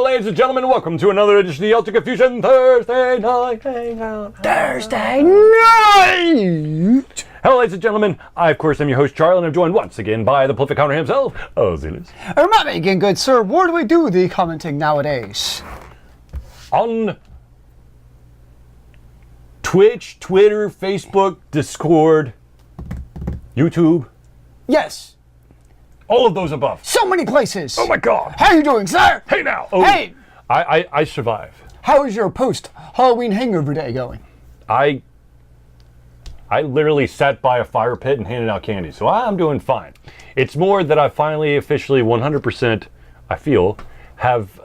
ladies and gentlemen, welcome to another edition of the Ultra Confusion Thursday Night Hangout. Thursday night! Hello, ladies and gentlemen. I, of course, am your host, Charlie, and I'm joined once again by the prolific hunter himself, Zealeus. Remind me again, good sir, where do we do the commenting nowadays? On Twitch, Twitter, Facebook, Discord, YouTube. Yes. All of those above. So many places. Oh my God. How are you doing, sir? Hey now. Oh, Hey. I survive. How is your post-Halloween hangover day going? I literally sat by a fire pit and handed out candy, so I'm doing fine. It's more that I finally officially 100%, I feel, have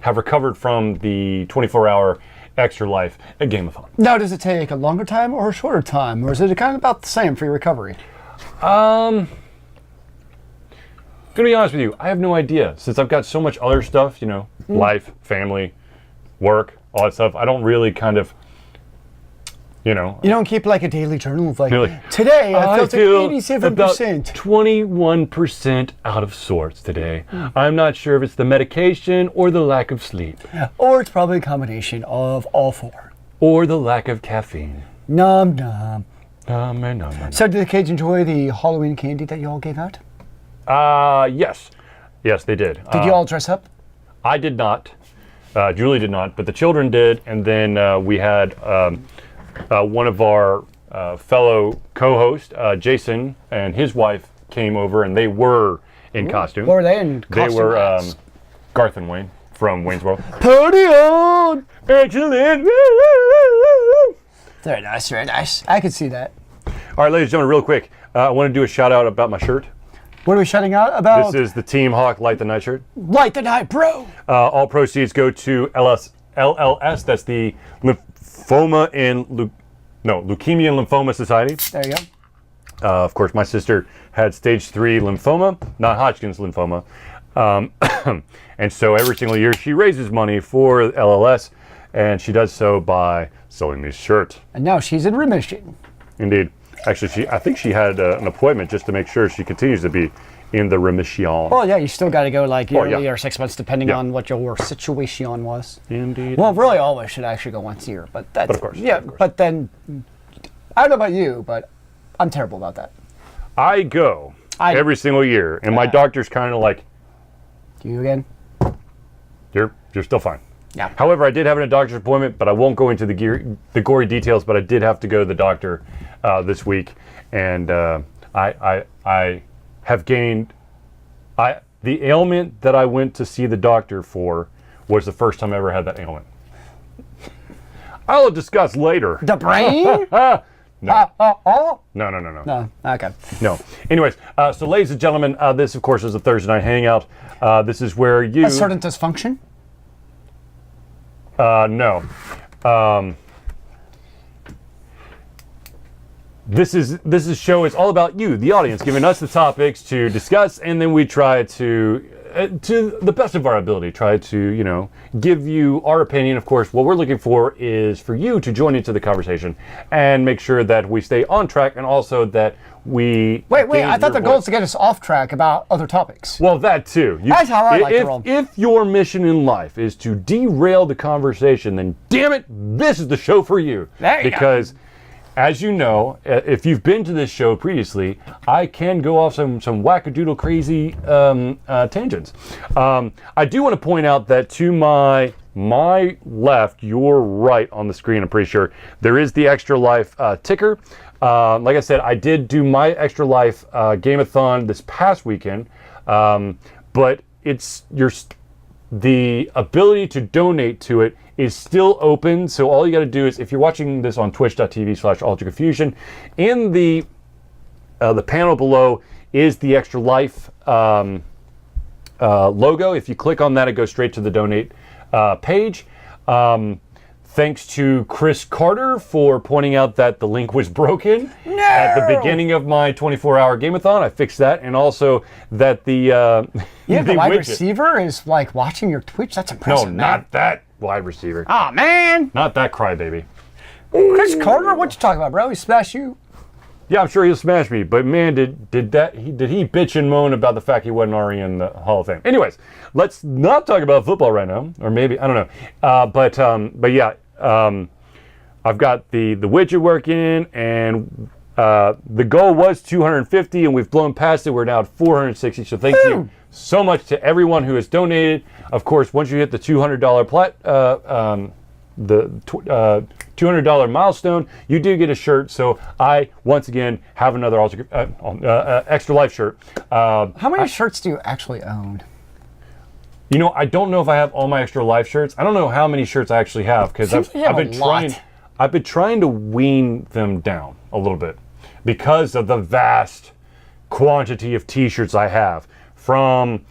recovered from the 24-hour extra life at Game-a-thon. Now, does it take a longer time or a shorter time, or is it kind of about the same for your recovery? Gonna be honest with you, I have no idea. Since I've got so much other stuff, you know, life, family, work, all that stuff, I don't really kind of, you know. You don't keep like a daily journal of like, Really? today I feel like 87%. About 21% out of sorts today. I'm not sure if it's the medication or the lack of sleep. Or it's probably a combination of all four. Or the lack of caffeine. Nom nom. Nom. So did the kids enjoy the Halloween candy that you all gave out? Yes. Yes, they did. Did you all dress up? I did not. Julie did not, but the children did. And then we had one of our fellow co-hosts, Jason, and his wife came over, and they were in costume. What were they in costume? They were Garth and Wayne from Wayne's World. Party on! Excellent! Very nice, very nice. I could see that. All right, ladies and gentlemen, real quick, I want to do a shout out about my shirt. What are we shouting out about? This is the Team Hawk Light the Night shirt. Light the Night, bro! All proceeds go to LLS, that's the Leukemia and Lymphoma Society. There you go. Of course, my sister had stage 3 lymphoma, not Hodgkin's lymphoma. And so every single year she raises money for LLS, and she does so by selling these shirts. And now she's in remission. Indeed. Actually, I think she had an appointment just to make sure she continues to be in the remission. Well, yeah, you still got to go like yearly yeah. or 6 months, depending on what your situation was. Indeed. Well, really, always should actually go once a year, but that's But of course, yeah. of course. But then, I don't know about you, but I'm terrible about that. I go every single year, and my doctor's kind of like, Do you again? you're still fine. Yeah. However, I did have a doctor's appointment, but I won't go into the gory details, but I did have to go to the doctor this week, and I have gained, the ailment that I went to see the doctor for was the first time I ever had that ailment. I'll discuss later. The brain? No. Oh. No. No. Okay. No. Anyways, so ladies and gentlemen, this of course is a Thursday night hangout. This is where you... A certain dysfunction? No. This show is all about you, the audience, giving us the topics to discuss, and then we try to the best of our ability, try to, you know, give you our opinion. Of course, what we're looking for is for you to join into the conversation and make sure that we stay on track, and also that we... Wait, I thought the goal is to get us off track about other topics. Well, that too. That's how I like to roll. If your mission in life is to derail the conversation, then damn it, this is the show for you. There you because, as you know, if you've been to this show previously, I can go off some wackadoodle crazy tangents. I do want to point out that to my left, your right on the screen, I'm pretty sure, there is the Extra Life ticker. Like I said, I did do my Extra Life Game-a-thon this past weekend, but the ability to donate to it is still open. So all you got to do is, if you're watching this on twitch.tv/AlteredConfusion, in the panel below is the Extra Life logo. If you click on that, it goes straight to the donate page. Thanks to Chris Carter for pointing out that the link was broken at the beginning of my 24-hour Game-a-thon. I fixed that, and also that the the wide widget receiver is like watching your Twitch. That's impressive. No, not that wide receiver. Oh man, not that crybaby. Chris Carter, what you talking about, bro? He smashed you. Yeah, I'm sure he'll smash me, but man, did he bitch and moan about the fact he wasn't already in the Hall of Fame. Anyways, let's not talk about football right now, or maybe I don't know. But yeah, I've got the widget working, and the goal was 250, and we've blown past it. We're now at 460. So thank you so much to everyone who has donated. Of course, once you hit the $200 $200 milestone, you do get a shirt. So I once again have another Extra Life shirt. How many shirts do you actually own? You know, I don't know if I have all my Extra Life shirts. I don't know how many shirts I actually have, because I've been trying to wean them down a little bit because of the vast quantity of T-shirts I have from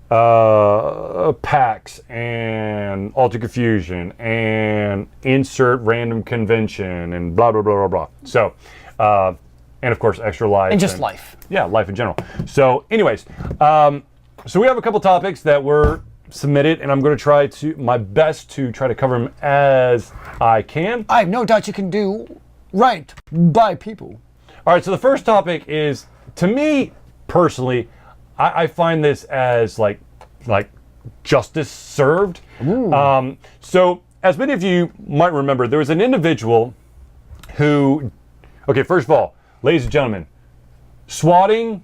PAX and Altered Confusion and Insert Random Convention and blah blah blah blah blah. So, and of course Extra Life and just life. Yeah, life in general. So, anyways, so we have a couple topics that were submitted, and I'm going to try my best to try to cover them as I can. I have no doubt you can do right by people. All right, so the first topic is, to me personally, I find this as like justice served. So as many of you might remember, there was an individual who, okay, first of all, ladies and gentlemen, swatting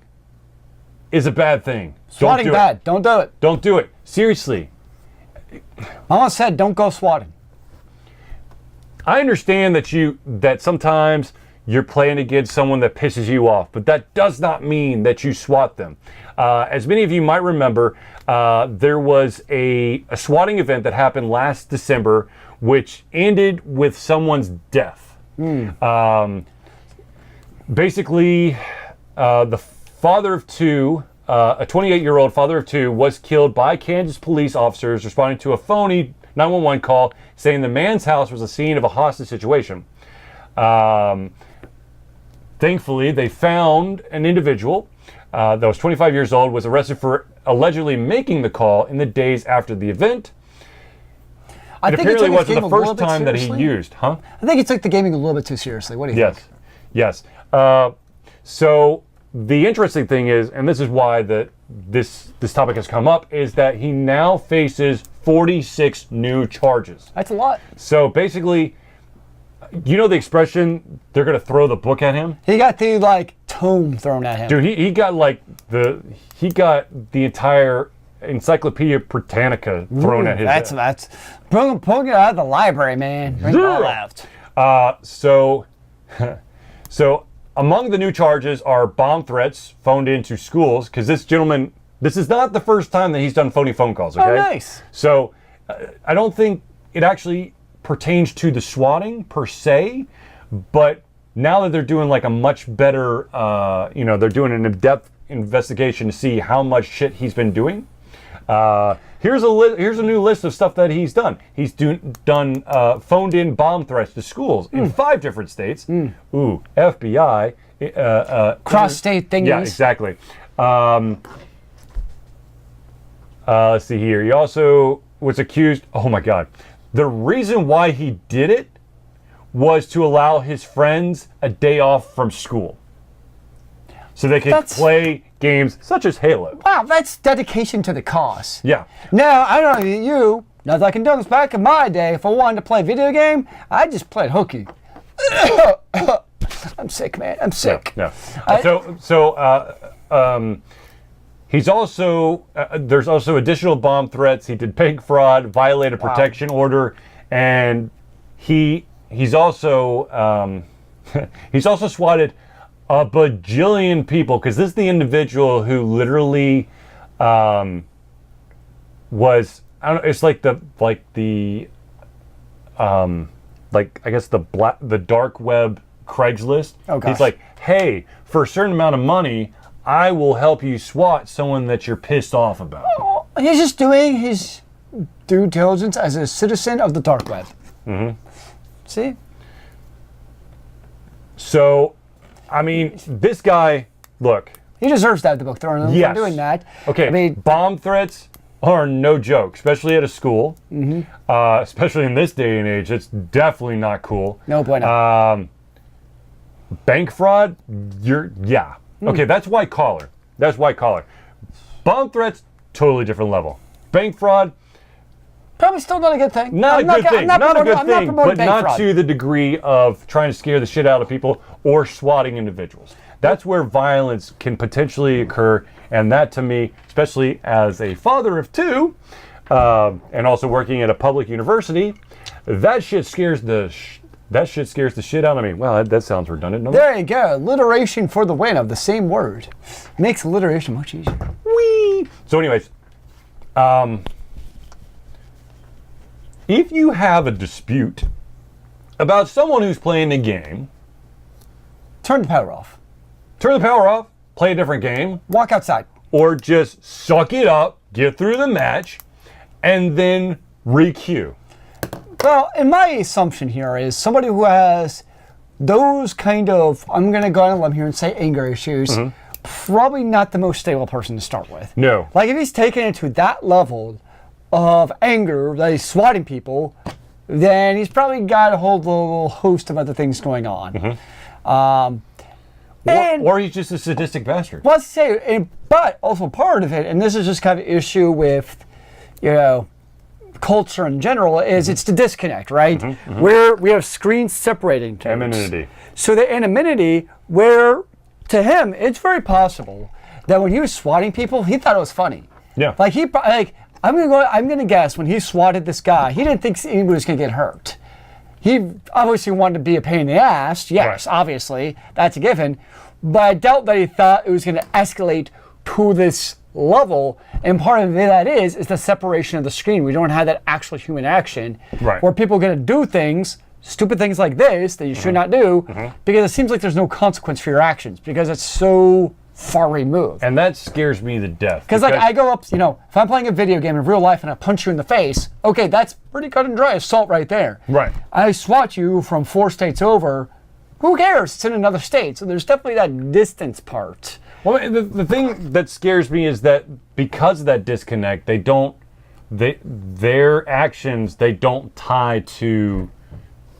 is a bad thing. Swatting bad. Don't do it. Don't do it. Seriously. Mama said don't go swatting. I understand that sometimes you're playing against someone that pisses you off, but that does not mean that you swat them. As many of you might remember, there was a swatting event that happened last December, which ended with someone's death. Basically, the father of two, a 28-year-old father of two, was killed by Kansas police officers responding to a phony 911 call saying the man's house was the scene of a hostage situation. Thankfully, they found an individual that was 25 years old, was arrested for allegedly making the call in the days after the event. It apparently wasn't the first time that he used, huh? I think he took the gaming a little bit too seriously. What do you think? Yes. So the interesting thing is, and this is why this topic has come up, is that he now faces 46 new charges. That's a lot. So basically, you know the expression, they're going to throw the book at him? He got the, tome thrown at him. Dude, he got, the entire Encyclopedia Britannica thrown at his head. That's pulling it out of the library, man. Bring it all out. So among the new charges are bomb threats phoned into schools, because this gentleman, this is not the first time that he's done phony phone calls, okay? Oh, nice. So I don't think it actually pertains to the swatting per se, but now that they're doing a much better, they're doing an in-depth investigation to see how much shit he's been doing. Here's a new list of stuff that he's done. He's done phoned in bomb threats to schools in 5 different states. Ooh, FBI. Cross-state thingies. Yeah, exactly. Let's see here. He also was accused. Oh my God. The reason why he did it was to allow his friends a day off from school, so they could play games such as Halo. Wow, that's dedication to the cause. Yeah. Now, I don't know you, now that I can do this, back in my day, if I wanted to play a video game, I just played hooky. I'm sick, man. I'm sick. Yeah. He's also, there's also additional bomb threats. He did bank fraud, violated protection order, and he's also swatted a bajillion people, because this is the individual who literally was, I don't know, it's I guess the dark web Craigslist. Oh gosh. He's like, hey, for a certain amount of money, I will help you swat someone that you're pissed off about. Oh, he's just doing his due diligence as a citizen of the dark web. Mm-hmm. See? So, I mean, this guy, look. He deserves to have the book thrown at him for doing that. Okay, I mean, bomb threats are no joke, especially at a school. Especially in this day and age, it's definitely not cool. No bueno. Bank fraud, Okay, that's white collar. That's white collar. Bomb threats, totally different level. Bank fraud, probably still not a good thing. not a good thing, but not fraud. to the degree of trying to scare the shit out of people or swatting individuals. That's where violence can potentially occur, and that to me, especially as a father of two, and also working at a public university, that shit scares the shit out of me. Well, that sounds redundant. No? There you go. Alliteration for the win of the same word. Makes alliteration much easier. Whee! So anyways, if you have a dispute about someone who's playing the game, turn the power off. Turn the power off, play a different game. Walk outside. Or just suck it up, get through the match, and then re-queue. Well, and my assumption here is somebody who has those kind of, I'm going to go on a limb here and say anger issues, probably not the most stable person to start with. No. Like if he's taken it to that level of anger that he's swatting people, then he's probably got a whole host of other things going on. Or he's just a sadistic bastard. Well, let's say, but also part of it, and this is just kind of an issue with, culture in general, is it's the disconnect, right? Where we have screens separating things. Anonymity. So the anonymity, where to him, it's very possible that when he was swatting people, he thought it was funny. Yeah. I'm gonna guess when he swatted this guy, he didn't think anybody was gonna get hurt. He obviously wanted to be a pain in the ass. Yes, right. Obviously, that's a given. But I doubt that he thought it was going to escalate to this level. And part of that is the separation of the screen. We don't have that actual human action where people are going to do things, stupid things like this that you should not do, because it seems like there's no consequence for your actions because it's so far removed. And that scares me to death. Because I go up, if I'm playing a video game in real life and I punch you in the face, okay, that's pretty cut and dry assault right there. Right. I swat you from 4 states over, who cares? It's in another state. So there's definitely that distance part. Well, the thing that scares me is that because of that disconnect, their actions, they don't tie to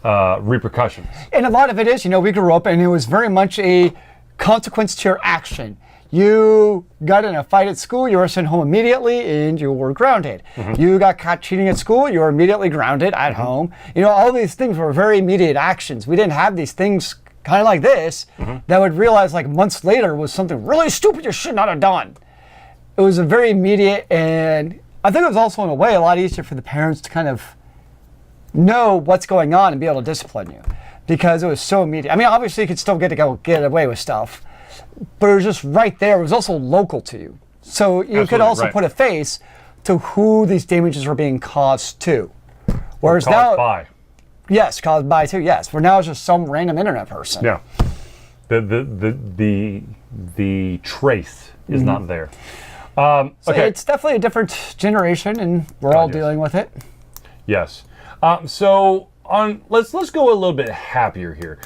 repercussions. And a lot of it is, we grew up and it was very much a consequence to your action. You got in a fight at school, you were sent home immediately and you were grounded. You got caught cheating at school, you were immediately grounded at home. All these things were very immediate actions. We didn't have these things kind of like this that would realize like months later was something really stupid you should not have done. It was a very immediate, and I think it was also in a way a lot easier for the parents to kind of know what's going on and be able to discipline you because it was so immediate. I mean, obviously you could still get away with stuff, but it was just right there. It was also local to you. So you could also put a face to who these damages were being caused to. Whereas caused by. Yes, caused by too, yes. Where now it's just some random internet person. Yeah. The trace is not there. So it's definitely a different generation and we're all dealing with it. Yes. Let's go a little bit happier here.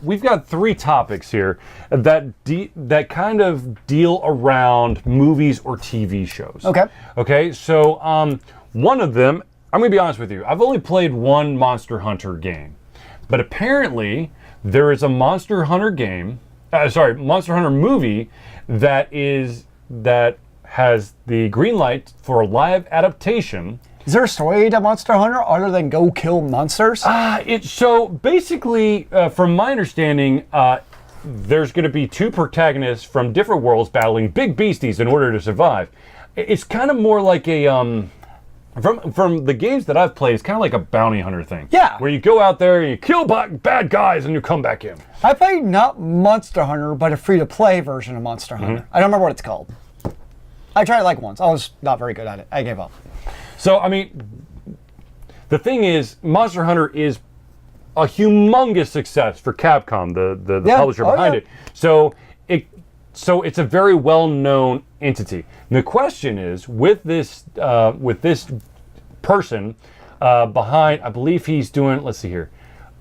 We've got 3 topics here that kind of deal around movies or TV shows. Okay. So one of them, I'm gonna be honest with you. I've only played one Monster Hunter game, but apparently there is a Monster Hunter movie that has the green light for a live adaptation. Is there a story to Monster Hunter other than go kill monsters? So basically, from my understanding, there's going to be 2 protagonists from different worlds battling big beasties in order to survive. It's kind of more like a from the games that I've played, it's kind of like a bounty hunter thing. Yeah. Where you go out there and you kill bad guys and you come back in. I played not Monster Hunter, but a free-to-play version of Monster Hunter. I don't remember what it's called. I tried it like once. I was not very good at it. I gave up. So, I mean, the thing is, Monster Hunter is a humongous success for Capcom, the publisher behind it. So it's a very well-known entity. And the question is, with this person behind, I believe he's doing, let's see here,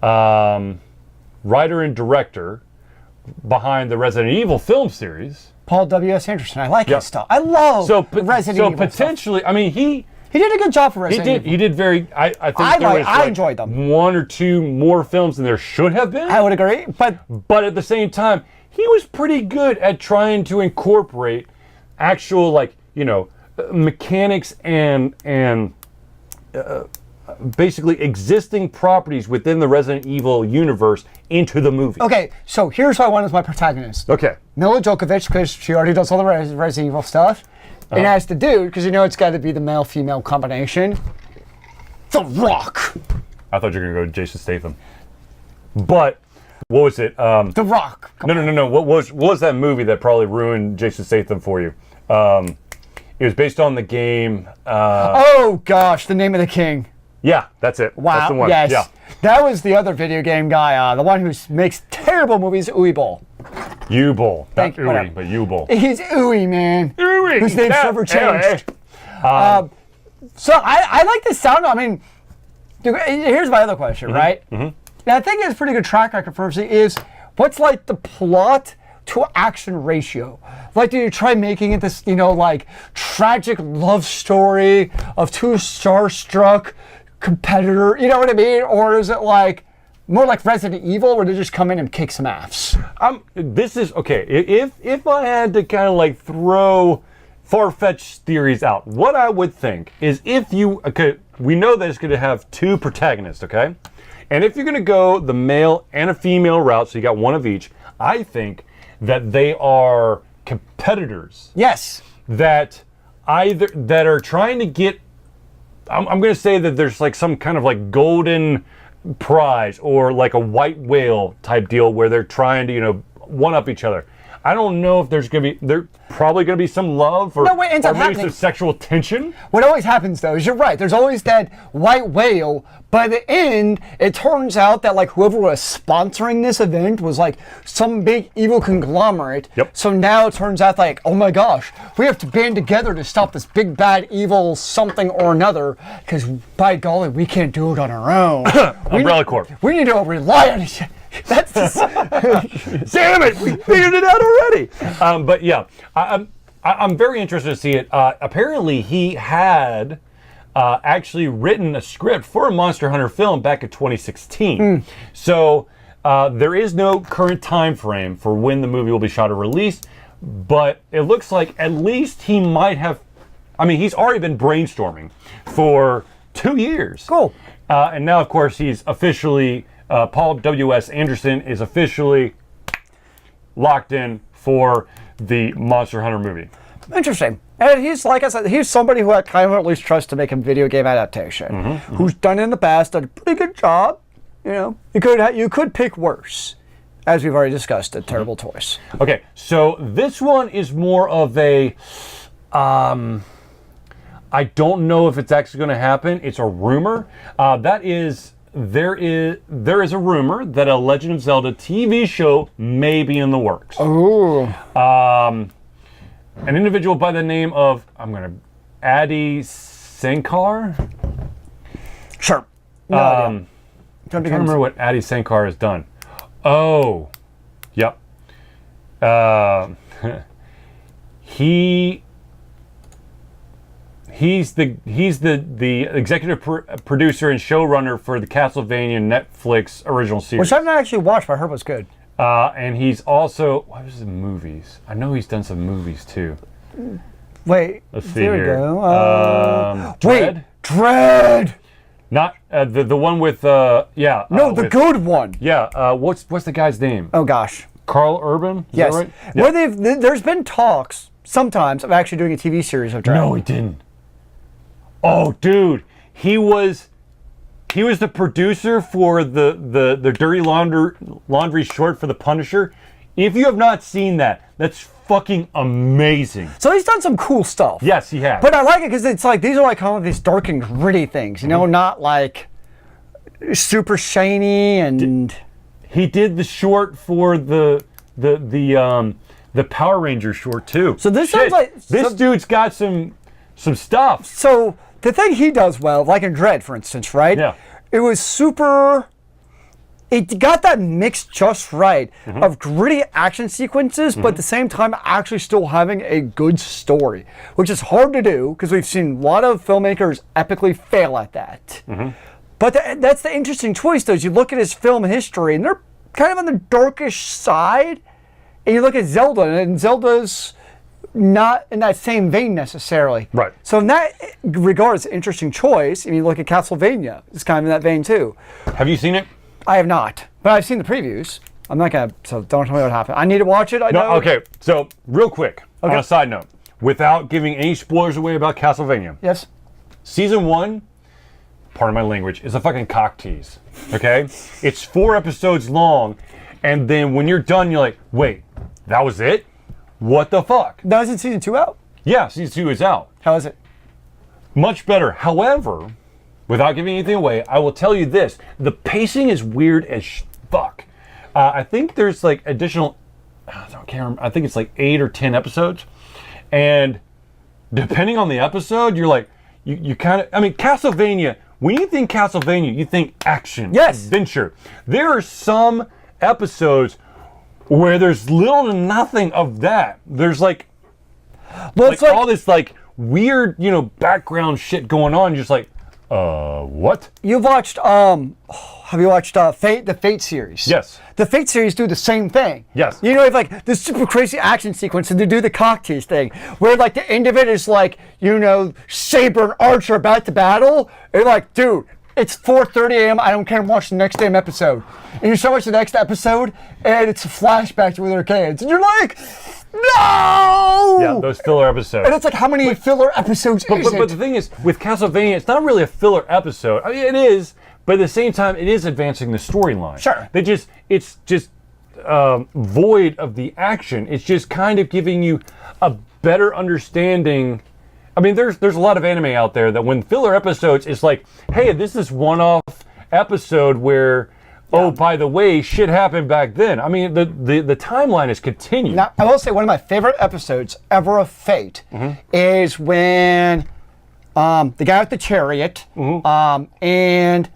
writer and director behind the Resident Evil film series. Paul W.S. Anderson. I like his stuff. I love Resident Evil. So potentially, stuff. I mean, He did a good job for Resident Evil. He did very. I think I enjoyed them. One or two more films than there should have been. I would agree, but at the same time, he was pretty good at trying to incorporate actual, like, you know, mechanics and basically existing properties within the Resident Evil universe into the movie. Okay, so here's who I want as my protagonist. Okay. Mila Djokovic, because she already does all the Resident Evil stuff. And as the dude, because you know it's got to be the male-female combination, The Rock. I thought you were going to go Jason Statham. But, what was it? The Rock. No. What was that movie that probably ruined Jason Statham for you? It was based on the game. Oh, gosh, The Name of the King. Yeah, that's it. Wow, That's the one. yes. Yeah. That was the other video game guy, the one who makes terrible movies, Uwe Boll. U-Boll. Not Whatever. Uwe, but U-Boll. He's Uwe, man. Uwe. Whose name's never changed. So I like the sound. I mean, here's my other question, right? Mm-hmm. Now, I think it's a pretty good track record for is what's like the plot to action ratio? Like, do you try making it this, you know, like tragic love story of two starstruck competitor, you know what I mean? Or is it like more like Resident Evil where they just come in and kick some ass? This is, okay, if I had to kind of like throw far-fetched theories out, what I would think is okay, we know that it's going to have two protagonists, okay? And if you're going to go the male and a female route, so you got one of each, I think that they are competitors. Yes. That are trying to get, I'm going to say that there's like some kind of like golden prize or like a white whale type deal where they're trying to, you know, one up each other. I don't know if there's probably going to be some love or maybe some sexual tension. What always happens, though, is you're right. There's always that white whale. By the end, it turns out that like whoever was sponsoring this event was like some big evil conglomerate. Yep. So now it turns out like, oh my gosh, we have to band together to stop this big bad evil something or another because by golly, we can't do it on our own. Umbrella Corp. We need to rely on each other. That's damn it! We figured it out already. But yeah, I'm very interested to see it. Apparently, he had actually written a script for a Monster Hunter film back in 2016. So there is no current time frame for when the movie will be shot or released. But it looks like at least he might have. I mean, he's already been brainstorming for 2 years. Cool. And now, of course, he's officially. Paul W.S. Anderson is officially locked in for the Monster Hunter movie. Interesting. And he's, like I said, he's somebody who I kind of at least trust to make a video game adaptation. Who's done it in the past, done a pretty good job. You know, you could pick worse, as we've already discussed at Terrible Toys. Okay, so this one is more of a, I don't know if it's actually going to happen. It's a rumor. There is a rumor that a Legend of Zelda TV show may be in the works. Oh. An individual by the name of Adi Shankar. Sure. No I'm idea. trying to remember what Adi Shankar has done. Oh, yep. He's the executive producer and showrunner for the Castlevania Netflix original series. Which I've not actually watched, but I heard was good. And he's also, what was the movies? I know he's done some movies too. Wait, Let's see there here. we go. Dredd? Wait, Dredd! Not the one with yeah. No, the good one. Yeah. What's the guy's name? Oh gosh. Carl Urban? Is Yes. that right? Yeah. Well, there's been talks sometimes of actually doing a TV series of Dredd. No, he didn't. Oh, dude, he was the producer for the Dirty Laundry short for The Punisher. If you have not seen that, that's fucking amazing. So he's done some cool stuff. Yes, he has. But I like it because it's like these are like kind of these dark and gritty things, you know, not like super shiny and. He did the short for the Power Ranger short too. So this sounds like this dude's got some stuff. So the thing he does well, like in Dredd, for instance, right? Yeah. It was super it got that mix just right of gritty action sequences, but at the same time actually still having a good story, which is hard to do because we've seen a lot of filmmakers epically fail at that. But that's the interesting choice, though, is you look at his film history, and they're kind of on the darkish side, and you look at Zelda, and Zelda's not in that same vein necessarily. Right. So in that regard, it's an interesting choice. And you look at Castlevania, it's kind of in that vein too. Have you seen it? I have not, but I've seen the previews. I'm not gonna, so don't tell me what happened. I need to watch it. I know. Okay, so real quick, on a side note, without giving any spoilers away about Castlevania. Yes. Season 1, pardon my language, is a fucking cock tease. Okay? It's 4 episodes long, and then when you're done, you're like, wait, that was it? What the fuck? Now, isn't season 2 out? Yeah, season 2 is out. How is it? Much better. However, without giving anything away, I will tell you this. The pacing is weird as fuck. I think there's like additional, I can't remember, I think it's like 8 or 10 episodes. And depending on the episode, you're like, you kind of, I mean, Castlevania, when you think Castlevania, you think action, adventure. There are some episodes where there's little to nothing of that. There's like, like all this like weird, background shit going on. You're just like, what? You've watched, have you watched the Fate series? Yes. The Fate series do the same thing. Yes. You know, it's like this super crazy action sequence, and they do the cock tease thing, where like the end of it is like, Saber and Archer about to battle. And you're like, dude, it's 4:30 a.m. I don't care. Watch the next damn episode. And you start watching the next episode, and it's a flashback to when they're kids, and you're like, no! Yeah, those filler episodes. And it's like, how many filler episodes is it? But the thing is, with Castlevania, it's not really a filler episode. I mean, it is, but at the same time, it is advancing the storyline. Sure. It's just void of the action. It's just kind of giving you a better understanding. I mean, there's a lot of anime out there that when filler episodes, it's like, hey, this is one-off episode where, oh, by the way, shit happened back then. I mean, the timeline is continued. Now, I will say one of my favorite episodes ever of Fate is when the guy with the chariot and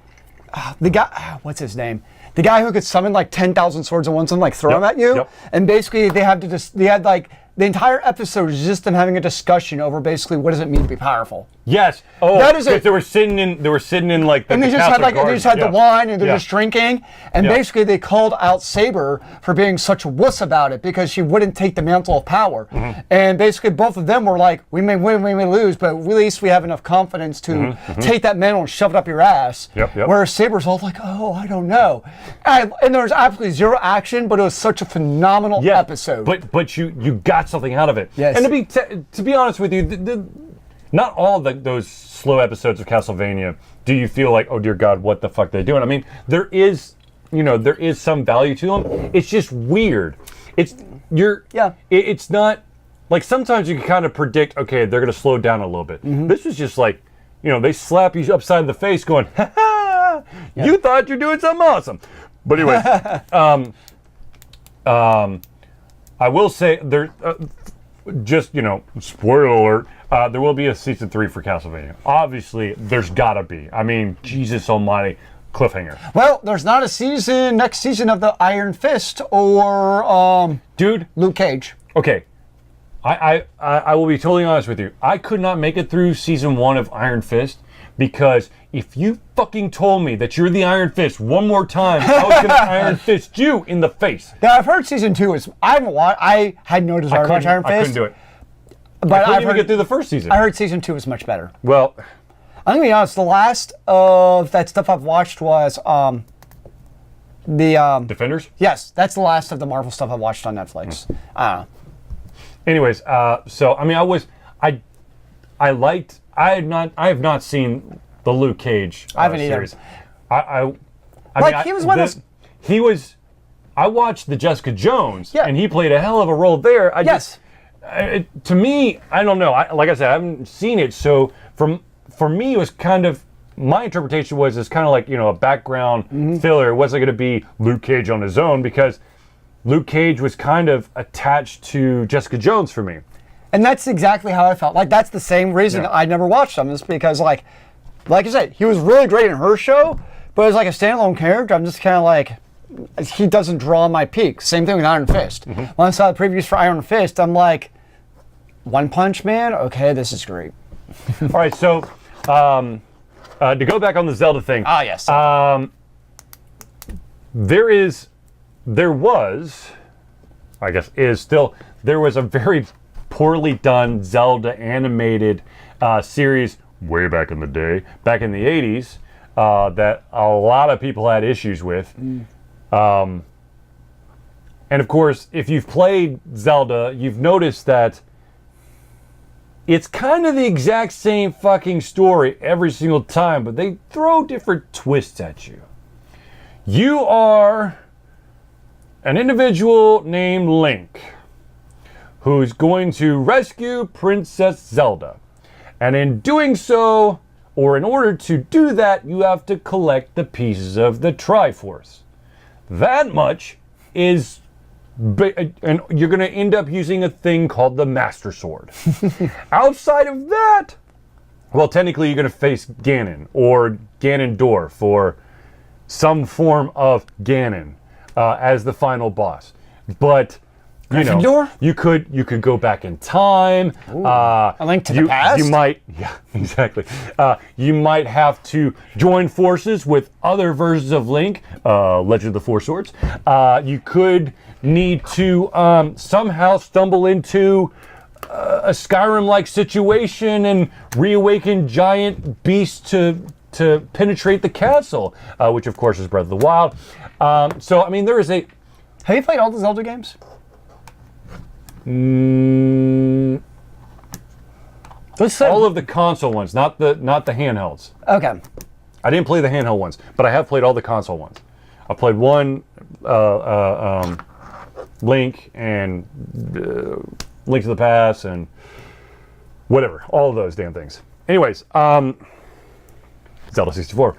the guy, what's his name? The guy who could summon like 10,000 swords at once and like throw them at you. And basically they had like, the entire episode is just them having a discussion over basically what does it mean to be powerful. Yes. Oh, that is it. They were sitting in like the and they just had like they just had the wine and they're just drinking, and basically they called out Saber for being such a wuss about it because she wouldn't take the mantle of power. And basically both of them were like, we may win, we may lose, but at least we have enough confidence to take that mantle and shove it up your ass. Whereas Saber's all like, oh, I don't know. And there was absolutely zero action, but it was such a phenomenal episode. But you got something out of it. Yes. And to be honest with you, not all those slow episodes of Castlevania do you feel like, oh dear God, what the fuck are they doing? I mean, there is some value to them. It's just weird. It's not like sometimes you can kind of predict, okay, they're gonna slow down a little bit. This is just like, they slap you upside the face going, ha ha, you thought you're doing something awesome. But anyway, I will say there, spoiler alert, there will be a season 3 for Castlevania. Obviously, there's gotta be. I mean, Jesus almighty, cliffhanger. Well, there's not a next season of the Iron Fist or Dude, Luke Cage. Okay, I will be totally honest with you. I could not make it through season 1 of Iron Fist because if you fucking told me that you're the Iron Fist one more time, I was gonna Iron Fist you in the face. Now, I've heard season 2 is. I had no desire to watch Iron Fist. I couldn't do it. But I couldn't even get through the first season. I heard season 2 was much better. Well, I'm gonna be honest. The last of that stuff I've watched was the Defenders. Yes, that's the last of the Marvel stuff I watched on Netflix. I don't know. Anyways, so I mean, I have not seen the Luke Cage I haven't series. either. I mean, he was one of those. He was. I watched the Jessica Jones, Yeah. and he played a hell of a role there. Yes. To me, I don't know. Like I said, I haven't seen it, so for me, it was kind of my interpretation was it's kind of like a background filler. It wasn't going to be Luke Cage on his own because Luke Cage was kind of attached to Jessica Jones for me. And that's exactly how I felt. Like that's the same reason I never watched him. Is because like I said, he was really great in her show, but as like a standalone character, I'm just kind of like, he doesn't draw my peak. Same thing with Iron Fist. When I saw the previews for Iron Fist, I'm like, One Punch Man? Okay, this is great. All right, so to go back on the Zelda thing. Ah, yes. There was a very poorly done Zelda animated series way back in the day, back in the 80s, that a lot of people had issues with. And of course, if you've played Zelda, you've noticed that it's kind of the exact same fucking story every single time, but they throw different twists at you. You are an individual named Link who's going to rescue Princess Zelda. And in doing so, or in order to do that, you have to collect the pieces of the Triforce. That much is, and you're going to end up using a thing called the Master Sword. Outside of that, well, technically you're going to face Ganon or Ganondorf or some form of Ganon as the final boss. But you know, you could go back in time. A Link to the Past? You might, yeah, exactly. You might have to join forces with other versions of Link, Legend of the Four Swords. You could need to somehow stumble into a Skyrim-like situation and reawaken giant beasts to penetrate the castle, which of course is Breath of the Wild. So, I mean, there is a... Have you played all the Zelda games? All of the console ones, not the handhelds. Okay. I didn't play the handheld ones, but I have played all the console ones. I played one Link and Link to the Past and whatever, all of those damn things. Anyways, Zelda 64.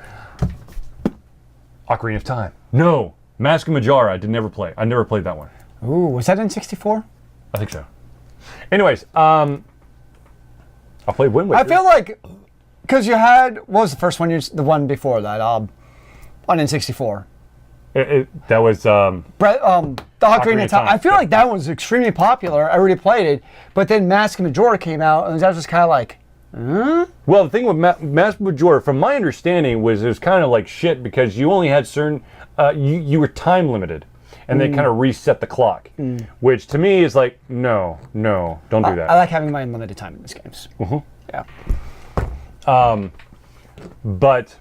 Ocarina of Time. No, Mask of Majora. I never played that one. Ooh, was that in 64? I think so. Anyways, I played Wind Waker. I feel like, because you had, what was the first one? The one before that, on N64. That was the Ocarina of Time. I feel like that one was extremely popular. I already played it, but then Mask of Majora came out, and that was just kind of like, Well, the thing with Mask of Majora, from my understanding, was it was kind of like shit because you only had certain, you were time limited. And they kind of reset the clock, which to me is like, no, don't do that. I like having my unlimited time in these games. Yeah. But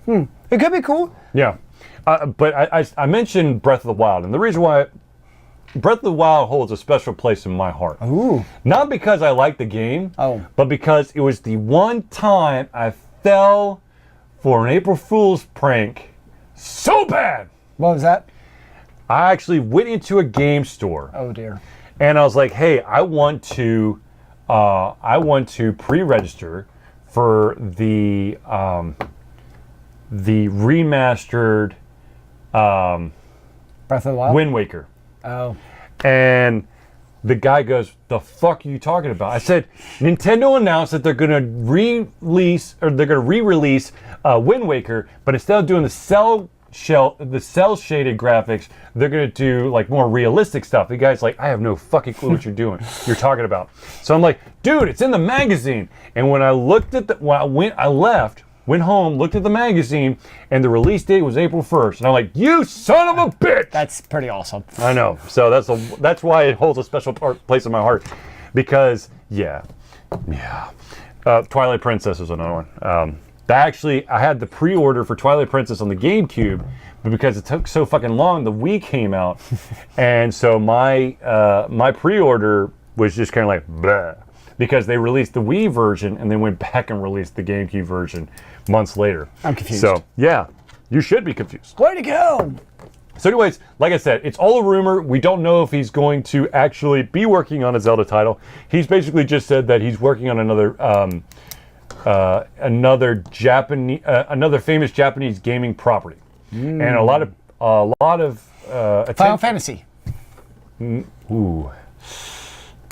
it could be cool. Yeah, but I mentioned Breath of the Wild, and the reason why Breath of the Wild holds a special place in my heart. Ooh. Not because I like the game, but because it was the one time I fell for an April Fool's prank so bad. What was that? I actually went into a game store. Oh dear. And I was like, hey, I want to pre-register for the remastered Breath of the Wild? Wind Waker. Oh. And the guy goes, the fuck are you talking about? I said, Nintendo announced that they're gonna re-release Wind Waker, but instead of doing the cell shaded graphics, they're gonna do like more realistic stuff. The guy's like, I have no fucking clue what you're talking about. So I'm like, dude, it's in the magazine. And when I looked at went home, looked at the magazine, and the release date was April 1st. And I'm like, you son of a bitch! That's pretty awesome. I know. So that's why it holds a special place in my heart. Because, Twilight Princess is another one. I had the pre-order for Twilight Princess on the GameCube, but because it took so fucking long, the Wii came out. And so my pre-order was just kind of like, bleh. Because they released the Wii version and then went back and released the GameCube version months later. I'm confused. So, yeah, you should be confused. Way to go! So anyways, like I said, it's all a rumor. We don't know if he's going to actually be working on a Zelda title. He's basically just said that he's working on another famous Japanese gaming property. And a lot of Final Fantasy. Ooh.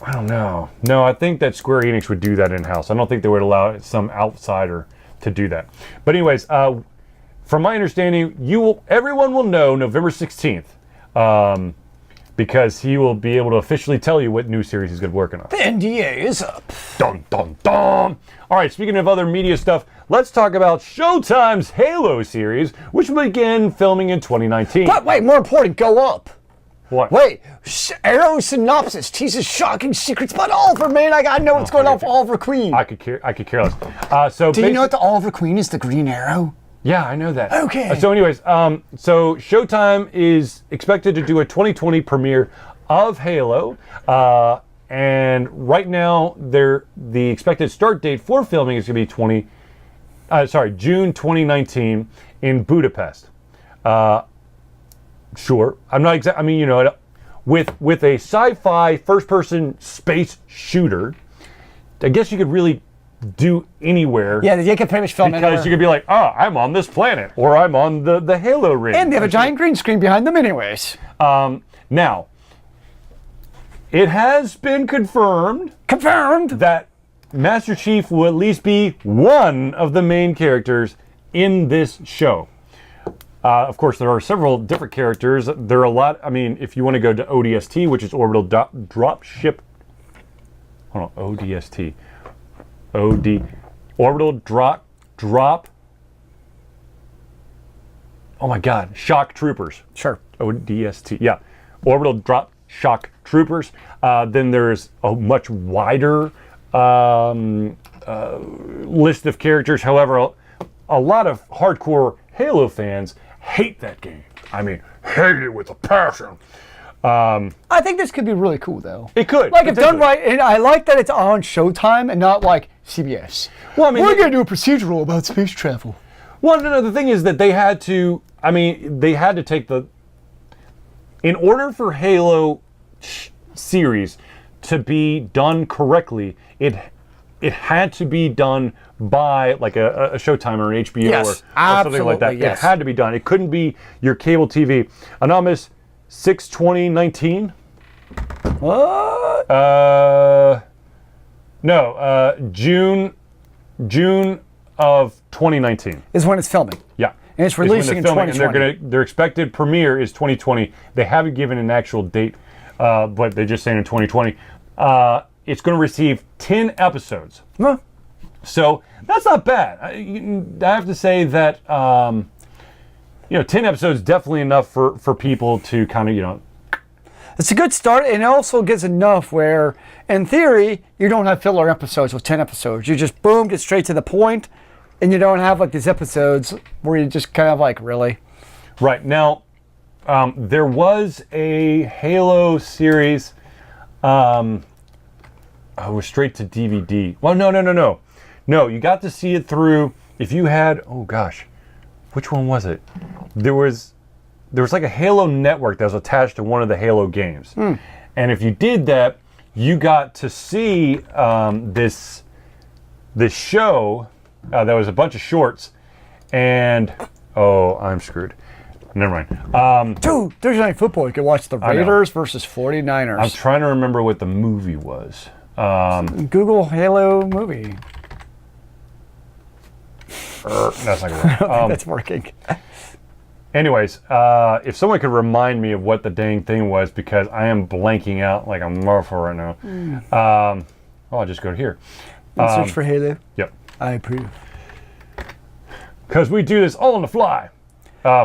I don't know. No, I think that Square Enix would do that in-house. I don't think they would allow some outsider to do that. But anyways, from my understanding, everyone will know November 16th. Because he will be able to officially tell you what new series he's going to be working on. The NDA is up. Dun, dun, dun. All right, speaking of other media stuff, let's talk about Showtime's Halo series, which will begin filming in 2019. But wait, more important, go up. What? Wait, Arrow synopsis teases shocking secrets about Oliver, man. I gotta know what's going on for Oliver Queen. I could care less. Do you know that the Oliver Queen is the Green Arrow? Yeah, I know that. Okay. So anyways, so Showtime is expected to do a 2020 premiere of Halo. And right now, the expected start date for filming is going to be June 2019 in Budapest. Sure, I'm not exact. I mean, with a sci-fi first-person space shooter, I guess you could really do anywhere. Yeah, you can pretty much film because anywhere. you could be like, I'm on this planet, or I'm on the Halo ring. And they have a giant green screen behind them anyways. Now, it has been confirmed that Master Chief will at least be one of the main characters in this show. Of course, there are several different characters. There are a lot. I mean, if you want to go to ODST, which is Orbital Drop Ship. Hold on, ODST. Orbital Drop. Oh my God, Shock Troopers. Sure. ODST, yeah. Orbital Drop Shock Troopers. Then there's a much wider list of characters. However, a lot of hardcore Halo fans hate that game. I mean, hate it with a passion. I think this could be really cool, though. It could. Like, if done right, and I like that it's on Showtime and not like CBS. Well, I mean, we're going to do a procedural about space travel. Well, no, the thing is that they had to take in order for Halo series to be done correctly, it had to be done by like a Showtime or an HBO or something like that. Yes. It had to be done. It couldn't be your cable TV. Anonymous 6/20/19. What? No, June of 2019 is when it's filming. Yeah. And it's releasing in 2020. And their expected premiere is 2020. They haven't given an actual date, but they're just saying in 2020. It's going to receive 10 episodes. Huh. So that's not bad. I have to say that 10 episodes is definitely enough for people to kind of It's a good start, and it also gets enough where, in theory, you don't have filler episodes with 10 episodes. You just, boom, get straight to the point, and you don't have, like, these episodes where you just kind of, like, really? Right. Now, there was a Halo series, was straight to DVD. Well, no. No, you got to see it through, if you had, oh, gosh, which one was it? There was like a Halo network that was attached to one of the Halo games. And if you did that, you got to see this show that was a bunch of shorts. And, oh, I'm screwed. Never mind. Dude, Thursday Night Football, you can watch the Raiders versus 49ers. I'm trying to remember what the movie was. Google Halo movie. That's not going to work. That's working. Anyways, if someone could remind me of what the dang thing was, because I am blanking out like a motherfucker right now. I'll just go here. Search for Halo. Yep. I approve. Because we do this all on the fly.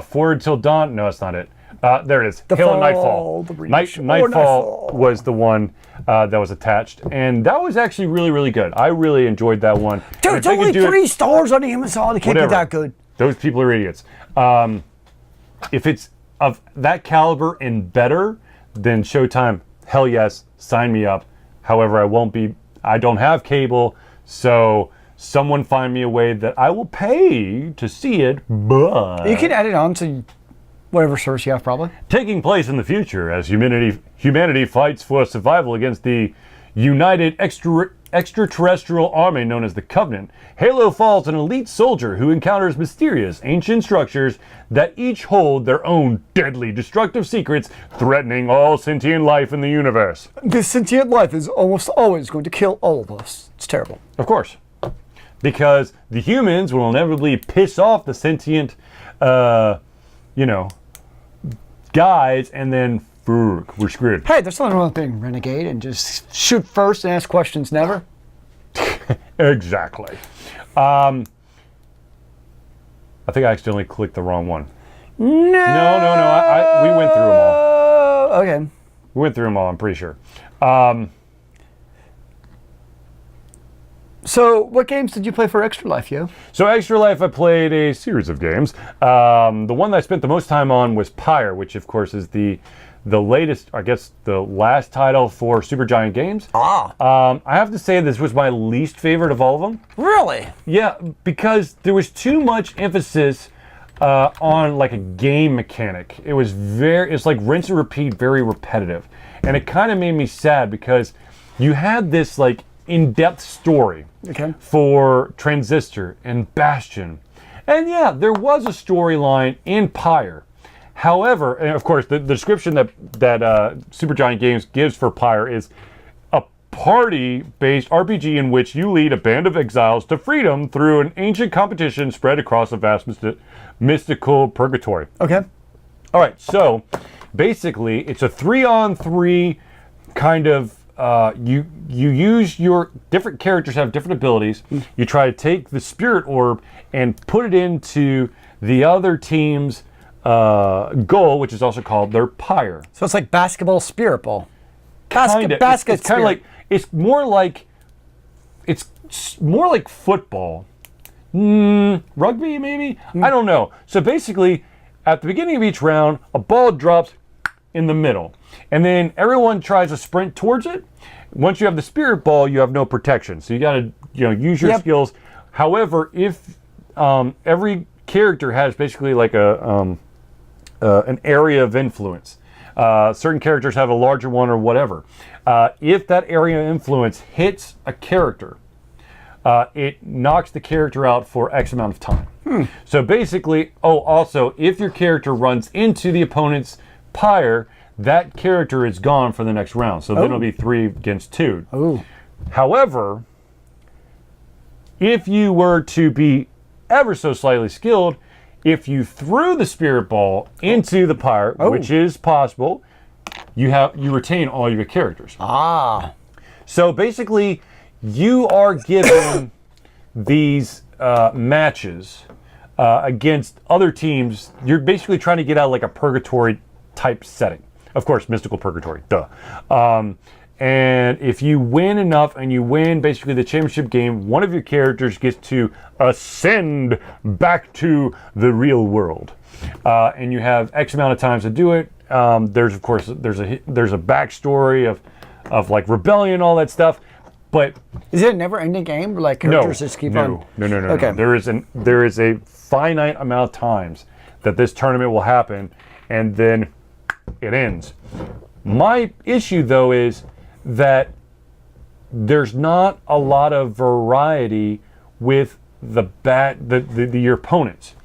Forward Till Dawn. No, that's not it. There it is. Halo Nightfall. Nightfall was the one that was attached. And that was actually really, really good. I really enjoyed that one. Dude, it's only 3 stars on Amazon. It can't be that good. Those people are idiots. If it's of that caliber and better than Showtime, hell yes, sign me up. However, I don't have cable, so someone find me a way that I will pay to see it, but... You can add it on to whatever source you have, probably. Taking place in the future as humanity fights for survival against the United Extraterrestrial Army known as the Covenant, Halo follows an elite soldier who encounters mysterious ancient structures that each hold their own deadly destructive secrets, threatening all sentient life in the universe. This sentient life is almost always going to kill all of us. It's terrible. Of course. because the humans will inevitably piss off the sentient, guys, and then we're screwed. Hey, there's nothing wrong with being renegade and just shoot first and ask questions never. Exactly. I think I accidentally clicked the wrong one. No. We went through them all. Okay. We went through them all, I'm pretty sure. So, what games did you play for Extra Life, yo? So Extra Life, I played a series of games. The one that I spent the most time on was Pyre, which of course is the latest, I guess, the last title for Supergiant Games. I have to say this was my least favorite of all of them. Really? Yeah, because there was too much emphasis on like a game mechanic. It's like rinse and repeat, very repetitive. And it kind of made me sad because you had this like in-depth story for Transistor and Bastion. And yeah, there was a storyline in Pyre. However, and of course, the description that Supergiant Games gives for Pyre is a party-based RPG in which you lead a band of exiles to freedom through an ancient competition spread across a vast mystical purgatory. Okay. All right, so basically, it's a 3-on-3 kind of. You use your different characters have different abilities. You try to take the spirit orb and put it into the other team's goal, which is also called their pyre. So it's like basketball spirit ball. It's more like football. Rugby, maybe? I don't know. So basically, at the beginning of each round, a ball drops in the middle. And then everyone tries to sprint towards it. Once you have the spirit ball, you have no protection. So you got to use your skills. However, if every character has basically like an area of influence. Certain characters have a larger one or whatever. If that area of influence hits a character, it knocks the character out for X amount of time. So basically, also, if your character runs into the opponent's pyre, that character is gone for the next round. So then it'll be 3 against 2. However, if you were to be ever so slightly skilled, if you threw the spirit ball into the pyre, which is possible, you retain all your characters. So basically, you are given these matches against other teams. You're basically trying to get out of like a purgatory type setting. Of course, mystical purgatory, duh. And if you win enough and you win basically the championship game, one of your characters gets to ascend back to the real world. And you have X amount of times to do it. There's a backstory of like rebellion, all that stuff. But is it a never-ending game? Like characters just keep on? No. Okay. There is a finite amount of times that this tournament will happen, and then it ends. My issue, though, is that there's not a lot of variety with your opponents.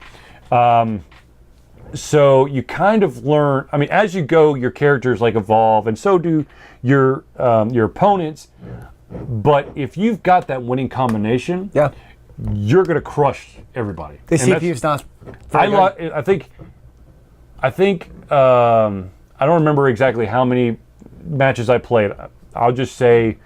So you kind of learn. I mean, as you go, your characters like evolve, and so do your opponents. But if you've got that winning combination, you're going to crush everybody. The CPU's not. I think I don't remember exactly how many matches I played. I'll just say,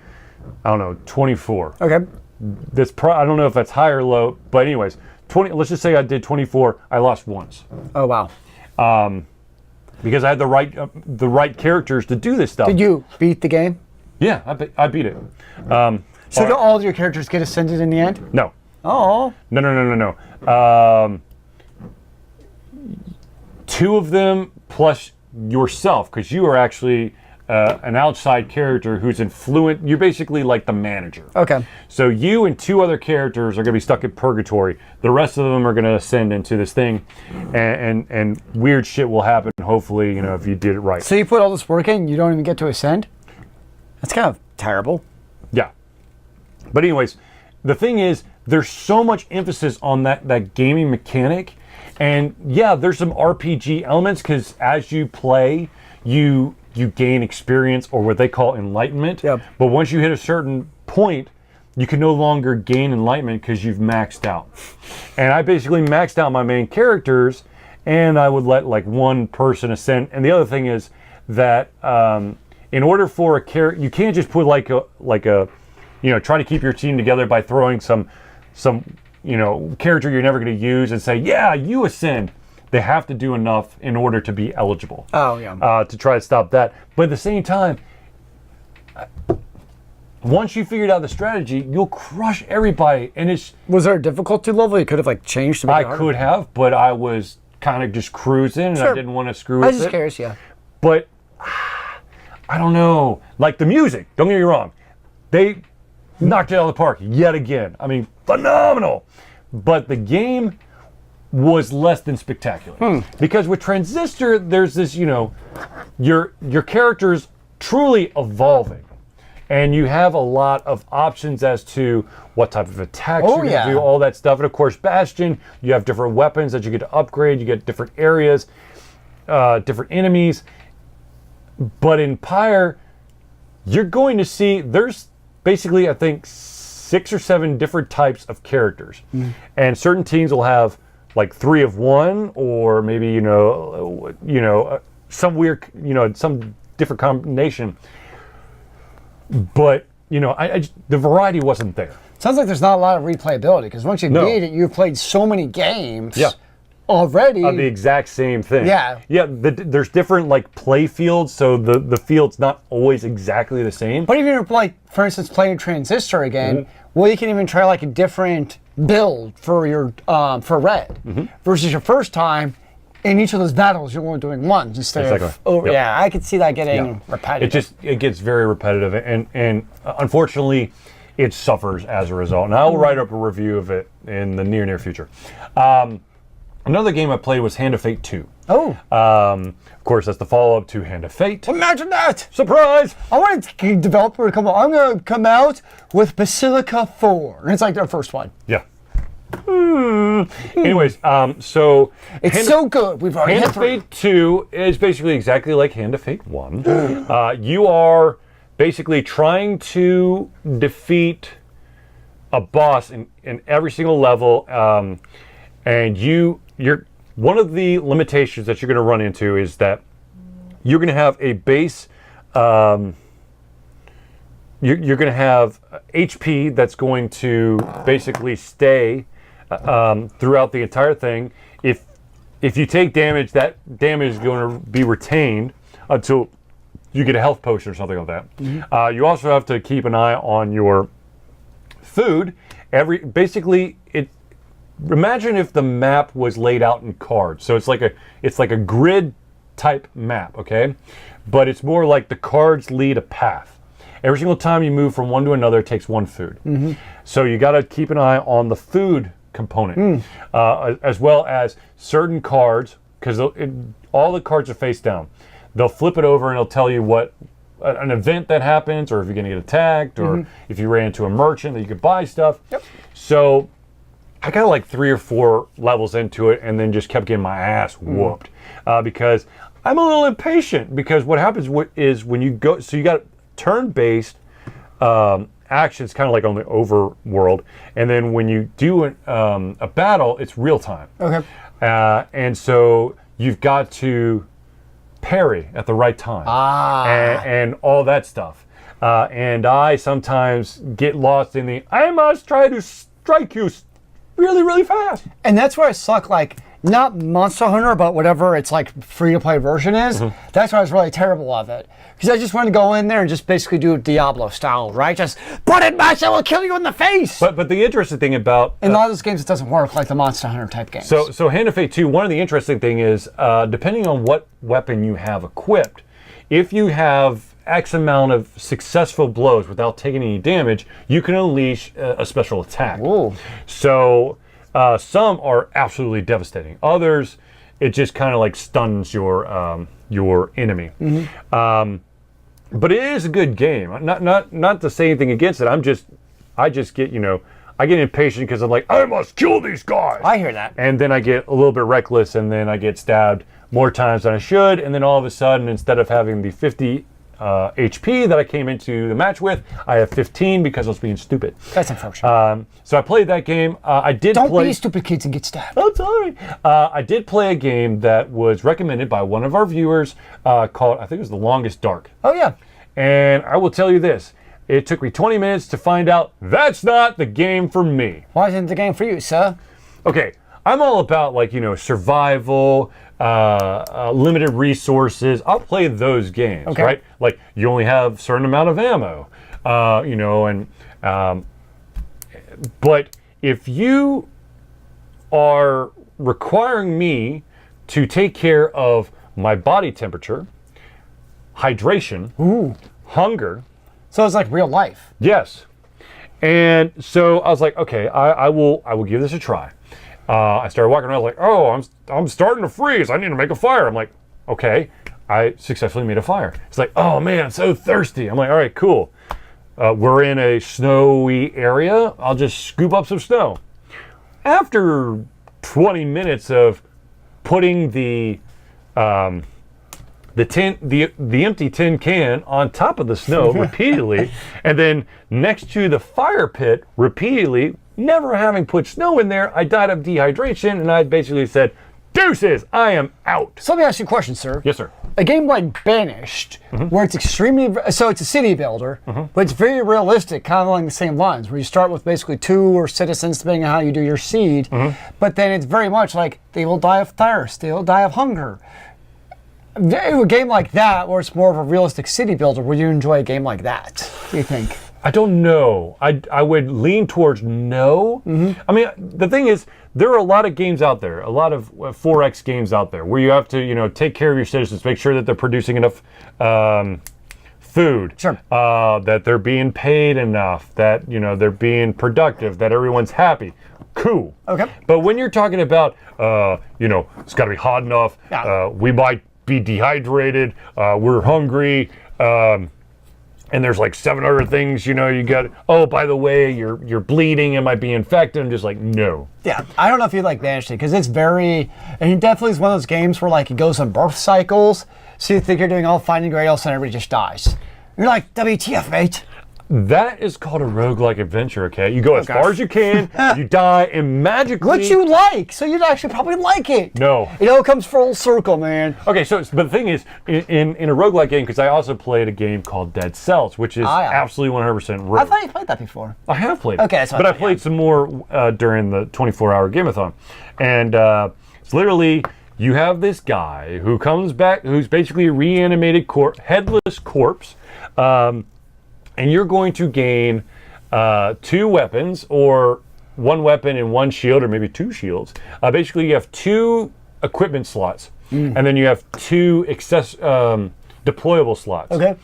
I don't know, 24. Okay. I don't know if that's high or low, but anyways, 20. Let's just say I did 24. I lost once. Oh wow. Because I had the right characters to do this stuff. Did you beat the game? Yeah, I beat it. So do all of your characters get ascended in the end? No. Oh. No. 2 of them plus yourself, because you are actually an outside character who's influent. You're basically like the manager. Okay. So you and 2 other characters are going to be stuck in purgatory. The rest of them are going to ascend into this thing, and weird shit will happen. Hopefully, if you did it right. So you put all this work in, you don't even get to ascend? That's kind of terrible. Yeah. But anyways, the thing is, there's so much emphasis on that gaming mechanic. And yeah, there's some RPG elements because as you play, you gain experience, or what they call enlightenment. Yep. But once you hit a certain point, you can no longer gain enlightenment because you've maxed out. And I basically maxed out my main characters, and I would let like one person ascend. And the other thing is that in order for a character, you can't just put like a try to keep your team together by throwing some character you're never going to use and say, yeah, you ascend. They have to do enough in order to be eligible. Oh, yeah. To try to stop that. But at the same time, once you figured out the strategy, you'll crush everybody. And it's... Was there a difficulty level you could have like changed to make it I could have, but I was kind of just cruising, and I didn't want to screw with it. I was just curious, yeah. But I don't know. Like the music, don't get me wrong. They knocked it out of the park yet again. I mean, phenomenal. But the game was less than spectacular. Because with Transistor, there's this, your character's truly evolving. And you have a lot of options as to what type of attacks you're going to do, all that stuff. And of course, Bastion, you have different weapons that you get to upgrade. You get different areas, different enemies. But in Pyre, you're going to see, there's basically, I think, 6 or 7 different types of characters. And certain teams will have like 3 of one, or maybe, some weird, some different combination. But, the variety wasn't there. Sounds like there's not a lot of replayability, because once you beat it, you've played so many games already. The exact same thing. Yeah. Yeah, there's different, like, play fields, so the field's not always exactly the same. But even if, like, for instance, playing Transistor again, well, you can even try, like, a different build for your, for red, versus your first time. In each of those battles, you're only doing ones instead of... Oh, yeah, I could see that getting repetitive. It gets very repetitive, and unfortunately, it suffers as a result. And I will write up a review of it in the near future. Another game I played was Hand of Fate 2. Oh. Of course, that's the follow-up to Hand of Fate. Imagine that! Surprise! I wanted a developer to come out. I'm going to come out with Basilica 4. And it's like their first one. Yeah. Anyways, so it's so good. We've already Hand of Fate 2 is basically exactly like Hand of Fate 1. You are basically trying to defeat a boss in every single level, and you're one of the limitations that you're going to run into is that you're going to have a base. You're going to have HP that's going to basically stay throughout the entire thing. If you take damage, that damage is going to be retained until you get a health potion or something like that. You also have to keep an eye on your food. Imagine if the map was laid out in cards. So it's like a grid type map, okay? But it's more like the cards lead a path. Every single time you move from one to another, it takes one food. So you got to keep an eye on the food component, as well as certain cards, because all the cards are face down. They'll flip it over and it'll tell you what an event that happens, or if you're going to get attacked, or if you ran into a merchant that you could buy stuff. So I got like 3 or 4 levels into it, and then just kept getting my ass whooped because I'm a little impatient. Because what happens is when you go, so you got turn-based actions, kind of like on the overworld, and then when you do a battle, it's real time. Okay. And so you've got to parry at the right time, and all that stuff. And I sometimes get lost in I must try to strike you really, really fast. And that's where I suck, like, not Monster Hunter, but whatever its like free-to-play version is. That's why I was really terrible of it. Because I just want to go in there and just basically do Diablo style, right? Just button mash, I will kill you in the face. But the interesting thing about in a lot of those games, it doesn't work like the Monster Hunter type games. So Hand of Fate 2, one of the interesting thing is depending on what weapon you have equipped, if you have X amount of successful blows without taking any damage, you can unleash a special attack. Ooh. So some are absolutely devastating. Others, it just kind of like stuns your enemy. But it is a good game. Not to say anything against it. I just get I get impatient because I'm like, I must kill these guys. I hear that. And then I get a little bit reckless, and then I get stabbed more times than I should, and then all of a sudden, instead of having the 50 HP that I came into the match with. I have 15 because I was being stupid. That's unfortunate. So I played that game. I did Don't play. be stupid kids and get stabbed. I'm sorry. I did play a game that was recommended by one of our viewers called, I think it was The Longest Dark. Oh, yeah. And I will tell you this. It took me 20 minutes to find out that's not the game for me. Why isn't it the game for you, sir? Okay, I'm all about, like, survival, limited resources. I'll play those games, Okay. right? Like, you only have a certain amount of ammo, but if you are requiring me to take care of my body temperature, hydration, hunger. So it's like real life. Yes. And so I was like, okay, I will give this a try. I started walking around like, oh, I'm starting to freeze. I need to make a fire. I'm like, okay. I successfully made a fire. It's like, oh man, I'm so thirsty. I'm like, all right, cool. We're in a snowy area. I'll just scoop up some snow. After 20 minutes of putting the empty tin can on top of the snow repeatedly, and then next to the fire pit repeatedly, never having put snow in there, I died of dehydration, and I basically said, deuces, I am out. So let me ask you a question, sir. Yes, sir. A game like Banished, where it's extremely, so it's a city builder, but it's very realistic, kind of along the same lines, where you start with basically 2 or citizens, depending on how you do your seed, but then it's very much like they will die of thirst, they will die of hunger. A game like that, where it's more of a realistic city builder, would you enjoy a game like that, do you think? I don't know. I would lean towards no. I mean, the thing is, there are a lot of games out there, a lot of 4X games out there, where you have to, take care of your citizens, make sure that they're producing enough food, Sure. that they're being paid enough, that they're being productive, that everyone's happy. Cool. Okay. But when you're talking about, it's got to be hot enough. Yeah. We might be dehydrated. We're hungry. And there's like 7 other things, you got, oh, by the way, you're bleeding, it might be infected. I'm just like, no. Yeah, I don't know if you like Banished, because it's very, and it definitely is one of those games where like it goes on birth cycles, so you think you're doing all fine and great, all of a sudden everybody just dies. You're like, WTF, mate? That is called a roguelike adventure, okay? You go as far as you can, you die, and magically... What you like, so you'd actually probably like it. No. It all comes full circle, man. Okay, but the thing is, in a roguelike game, because I also played a game called Dead Cells, which is absolutely 100% rogue. I thought you played that before. I have played it. Okay, that's what but I played some more during the 24-hour Game-a-thon. And it's literally, you have this guy who comes back, who's basically a reanimated headless corpse, and you're going to gain 2 weapons, or 1 weapon and 1 shield, or maybe 2 shields. Basically, you have 2 equipment slots, and then you have 2 deployable slots. Okay.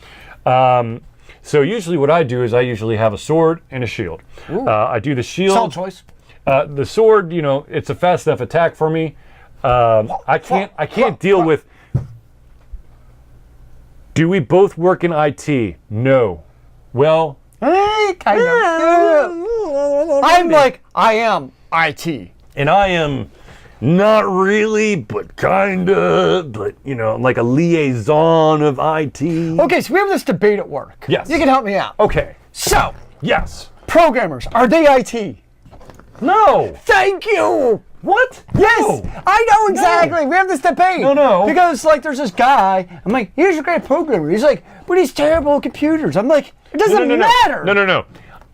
So usually what I do is I usually have a sword and a shield. I do the shield. Solid choice. The sword, it's a fast enough attack for me. I can't deal with... Do we both work in IT? No. Well, Kind of. I'm like, I am IT. and I am not really, but kinda, but I'm like a liaison of IT. Okay, so we have this debate at work. Yes. You can help me out. Okay. So, Yes. programmers, are they IT? No. Thank you. What? Yes, No. I know exactly. We have this debate. No. Because like there's this guy. I'm like, he's a great programmer. He's like, but he's terrible at computers. I'm like, it doesn't matter. No.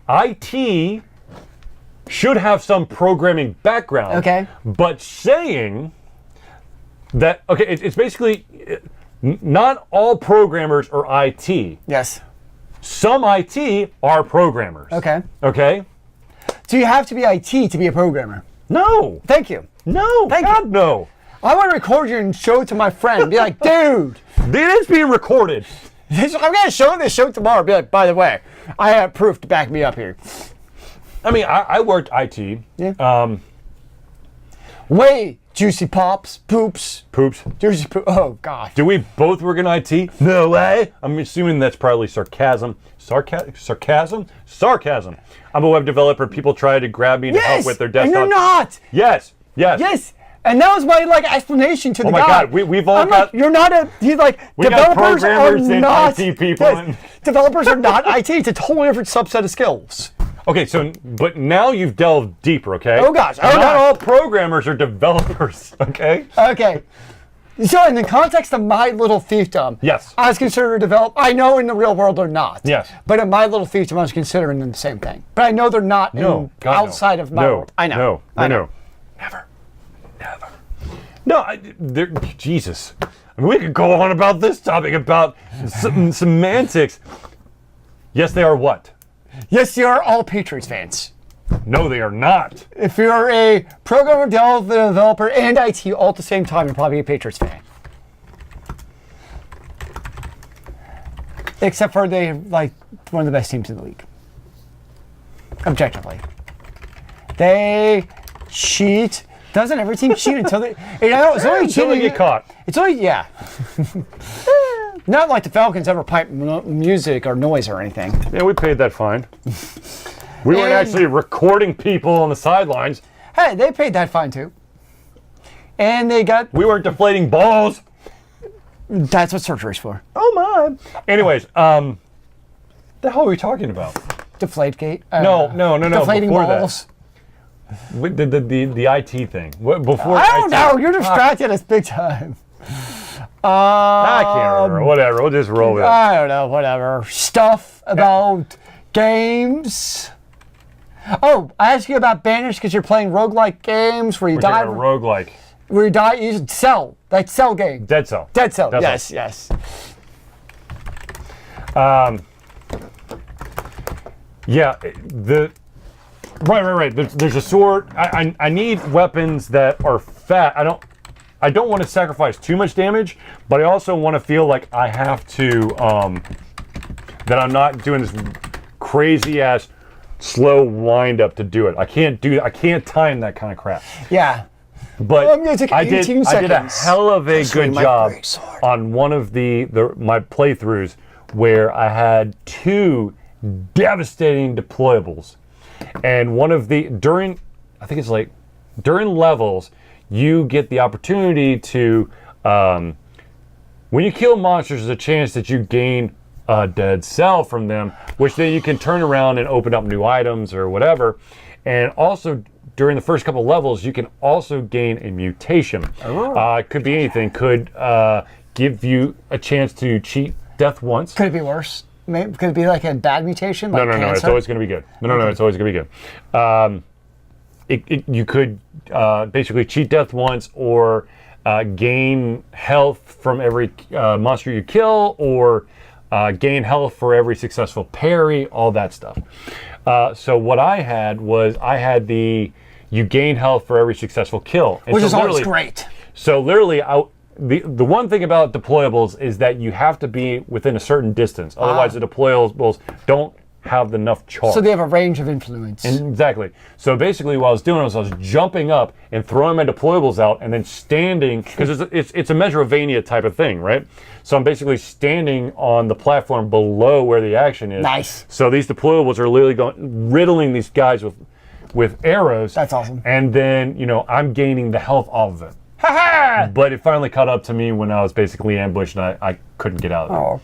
IT should have some programming background. Okay. But saying that, okay, it's basically not all programmers are IT. Yes. Some IT are programmers. Okay. Okay? So you have to be IT to be a programmer. No. Thank you. No. Thank God, you. no. I want to record you and show it to my friend. Be like, dude, It is being recorded. I'm going to show this show tomorrow. Be like, by the way, I have proof to back me up here. I mean, I worked IT. Yeah. Way juicy pops, poops, juicy poop. Oh gosh. Do we both work in IT? No way. I'm assuming that's probably sarcasm. Sarcasm? I'm a web developer. People try to grab me to help with their desktop. And you're not. Yes. Yes. And that was my explanation to the guy. Oh my God, we've all got. You're not a. He's like, We got programmers and IT people. Yes, developers are not IT. It's a totally different subset of skills. Okay, but now you've delved deeper, okay? Oh gosh, Not all programmers are developers, okay? Okay. So in the context of My Little Fiefdom, Yes. I was considered a developer. I know in the real world they're not. Yes. But in My Little Fiefdom, I was considering them the same thing. But I know they're not outside of my world. I know. I know. Never. No, Jesus. I mean, we could go on about this topic, about semantics. Yes, they are what? Yes, you're all Patriots fans. No, they are not. If you're a programmer, developer, and IT all at the same time, you're probably a Patriots fan. Except for they one of the best teams in the league. Objectively. They cheat. Doesn't every team cheat until they... it's only Until they get caught. It's only... Yeah. Not like the Falcons ever pipe music or noise or anything. Yeah, we paid that fine. We weren't actually recording people on the sidelines. Hey, they paid that fine too. And they got... We weren't deflating balls. That's what surgery's for. Oh my. Anyways, the hell are we talking about? Deflategate? No. Deflating before balls. The IT thing. Before I don't IT. know. You're distracted us big time. I can't remember. Whatever. We'll just roll with it. I don't know. Whatever. Stuff about games. Oh, I asked you about Banished because you're playing roguelike games where you die. A roguelike. Where you die, you use Cell. That Cell game. Dead Cell. Dead Cell. Dead Yes, Cell. yes. Yeah. Right. There's a sword. I need weapons that are fat. I don't want to sacrifice too much damage, but I also want to feel like I have to that I'm not doing this crazy ass slow wind up to do it. I can't time that kind of crap. Yeah. But I'm gonna take 18 seconds. I did a hell of a good job on one of my playthroughs where I had 2 devastating deployables. And one of during levels, you get the opportunity to, when you kill monsters, there's a chance that you gain a dead cell from them, which then you can turn around and open up new items or whatever. And also, during the first couple levels, you can also gain a mutation. It could be anything. Could give you a chance to cheat death once. Could it be worse? Maybe, could it be like a bad mutation? Like No. cancer? It's always going to be good. No. It's always going to be good. You could basically cheat death once, or gain health from every monster you kill, or gain health for every successful parry, all that stuff. So what I had was you gain health for every successful kill. And which so is always great. So literally, the one thing about deployables is that you have to be within a certain distance. Otherwise, the deployables don't have enough charge. So they have a range of influence. Exactly. So basically, what I was doing was I was jumping up and throwing my deployables out, and then standing, because it's a Metroidvania type of thing, right? So I'm basically standing on the platform below where the action is. Nice. So these deployables are literally riddling these guys with arrows. That's awesome. And then I'm gaining the health off of it. But it finally caught up to me when I was basically ambushed and I couldn't get out of it. Oh.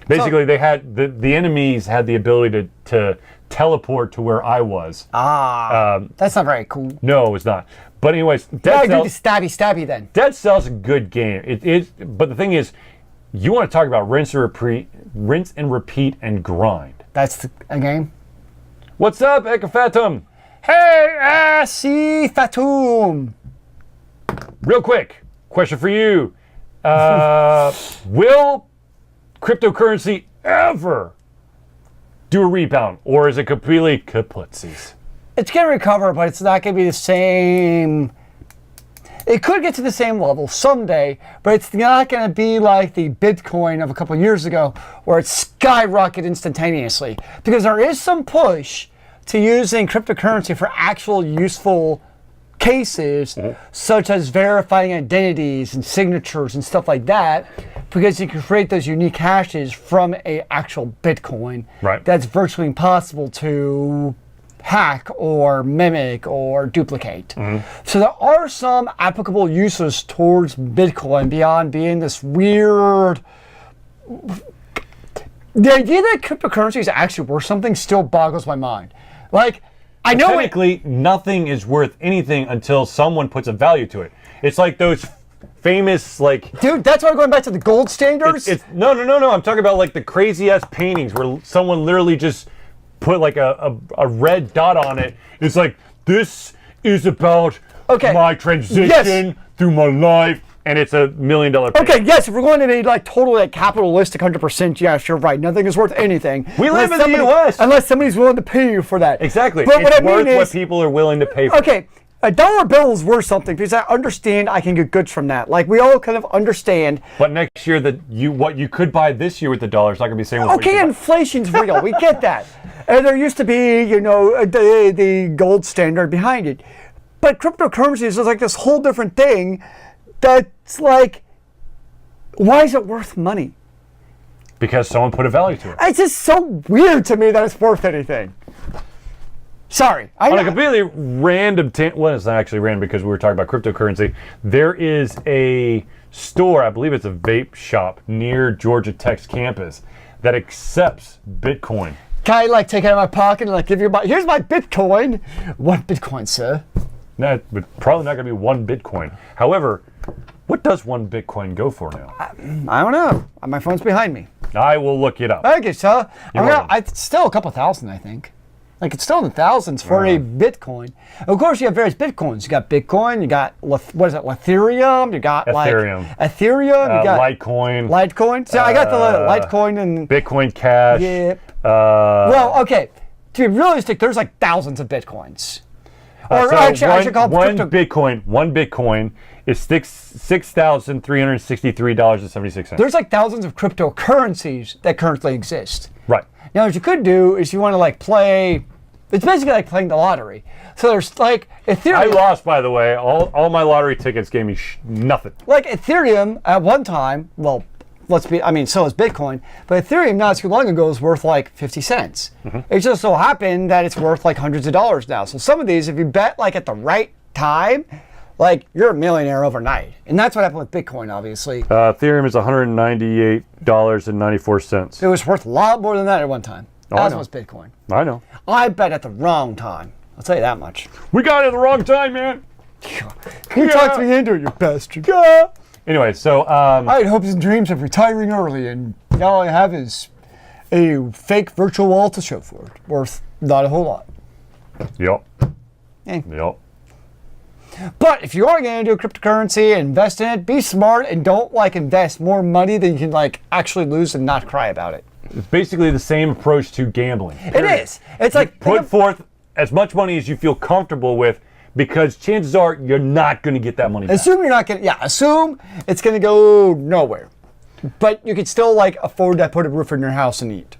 Basically, they had the enemies had the ability to teleport to where I was. That's not very cool. No, it was not. But anyways, Do the stabby then. Dead Cell's a good game. But the thing is, you want to talk about rinse and repeat and grind. That's a game. What's up, Ekafatum? Hey, see Fatum. Real quick, question for you. Will cryptocurrency ever do a rebound, or is it completely kaputsies? It's going to recover, but it's not going to be the same. It could get to the same level someday, but it's not going to be like the Bitcoin of a couple of years ago where it skyrocketed instantaneously. Because there is some push to using cryptocurrency for actual useful cases, such as verifying identities and signatures and stuff like that, because you can create those unique hashes from a actual Bitcoin. Right. That's virtually impossible to hack or mimic or duplicate. Mm-hmm. So there are some applicable uses towards Bitcoin beyond being this weird. The idea that cryptocurrency is actually worth something still boggles my mind. Like, I know technically nothing is worth anything until someone puts a value to it. It's like those famous, like, dude, that's why I'm going back to the gold standards. No. I'm talking about like the crazy ass paintings where someone literally just put like a red dot on it. It's like, this is about my transition through my life, and it's $1 million painting. Okay, yes, if we're going to be like totally like capitalistic 100%, yes, you're right. Nothing is worth anything. We live in the U.S. Unless somebody's willing to pay you for that. Exactly. But it's worth what people are willing to pay for. Okay, a dollar bill is worth something because I understand I can get goods from that. Like, we all kind of understand. But next year, what you could buy this year with the dollar is not going to be the same. Okay, inflation's real. We get that. And there used to be, you know, the gold standard behind it. But cryptocurrency is like this whole different thing that's like, why is it worth money? Because someone put a value to it. It's just so weird to me that it's worth anything. Sorry. On a completely random well, it's not actually random because we were talking about cryptocurrency. There is a store, I believe it's a vape shop near Georgia Tech's campus that accepts Bitcoin. Can I like take it out of my pocket and like give you here's my Bitcoin. 1 Bitcoin, sir. No, but probably not going to be 1 Bitcoin. However, what does 1 Bitcoin go for now? I don't know. My phone's behind me. I will look it up. Okay, so it's still a couple thousand, I think. Like, it's still in the thousands for a Bitcoin. Of course, you have various Bitcoins. You got Bitcoin, you got, what is it, Ethereum, you got Ethereum, you got Litecoin. Litecoin. So I got the Litecoin and Bitcoin Cash. Yep. Well, okay. To be realistic, there's like thousands of Bitcoins. Or so actually, I should call one Bitcoin is $6,363.76. There's like thousands of cryptocurrencies that currently exist. Right. Now, what you could do is you want to like play. It's basically like playing the lottery. So there's like Ethereum. I lost, by the way. All my lottery tickets gave me nothing. Like Ethereum at one time, well, so is Bitcoin, but Ethereum not too long ago was worth like 50 cents. Mm-hmm. It just so happened that it's worth like hundreds of dollars now. So some of these, if you bet like at the right time, like you're a millionaire overnight. And that's what happened with Bitcoin, obviously. Ethereum is $198.94. It was worth a lot more than that at one time. As was Bitcoin. I know. I bet at the wrong time. I'll tell you that much. We got it at the wrong time, man. You talked me into it, you bastard. Anyway, so I had hopes and dreams of retiring early, and now all I have is a fake virtual wall to show for it, worth not a whole lot. Yep. Hey. Yep. But if you are going to do a cryptocurrency and invest in it, be smart and don't like invest more money than you can like actually lose and not cry about it. It's basically the same approach to gambling. It is. It's like put forth as much money as you feel comfortable with, because chances are you're not going to get that money back. Assume assume it's going to go nowhere. But you can still like afford to put a roof on your house and eat.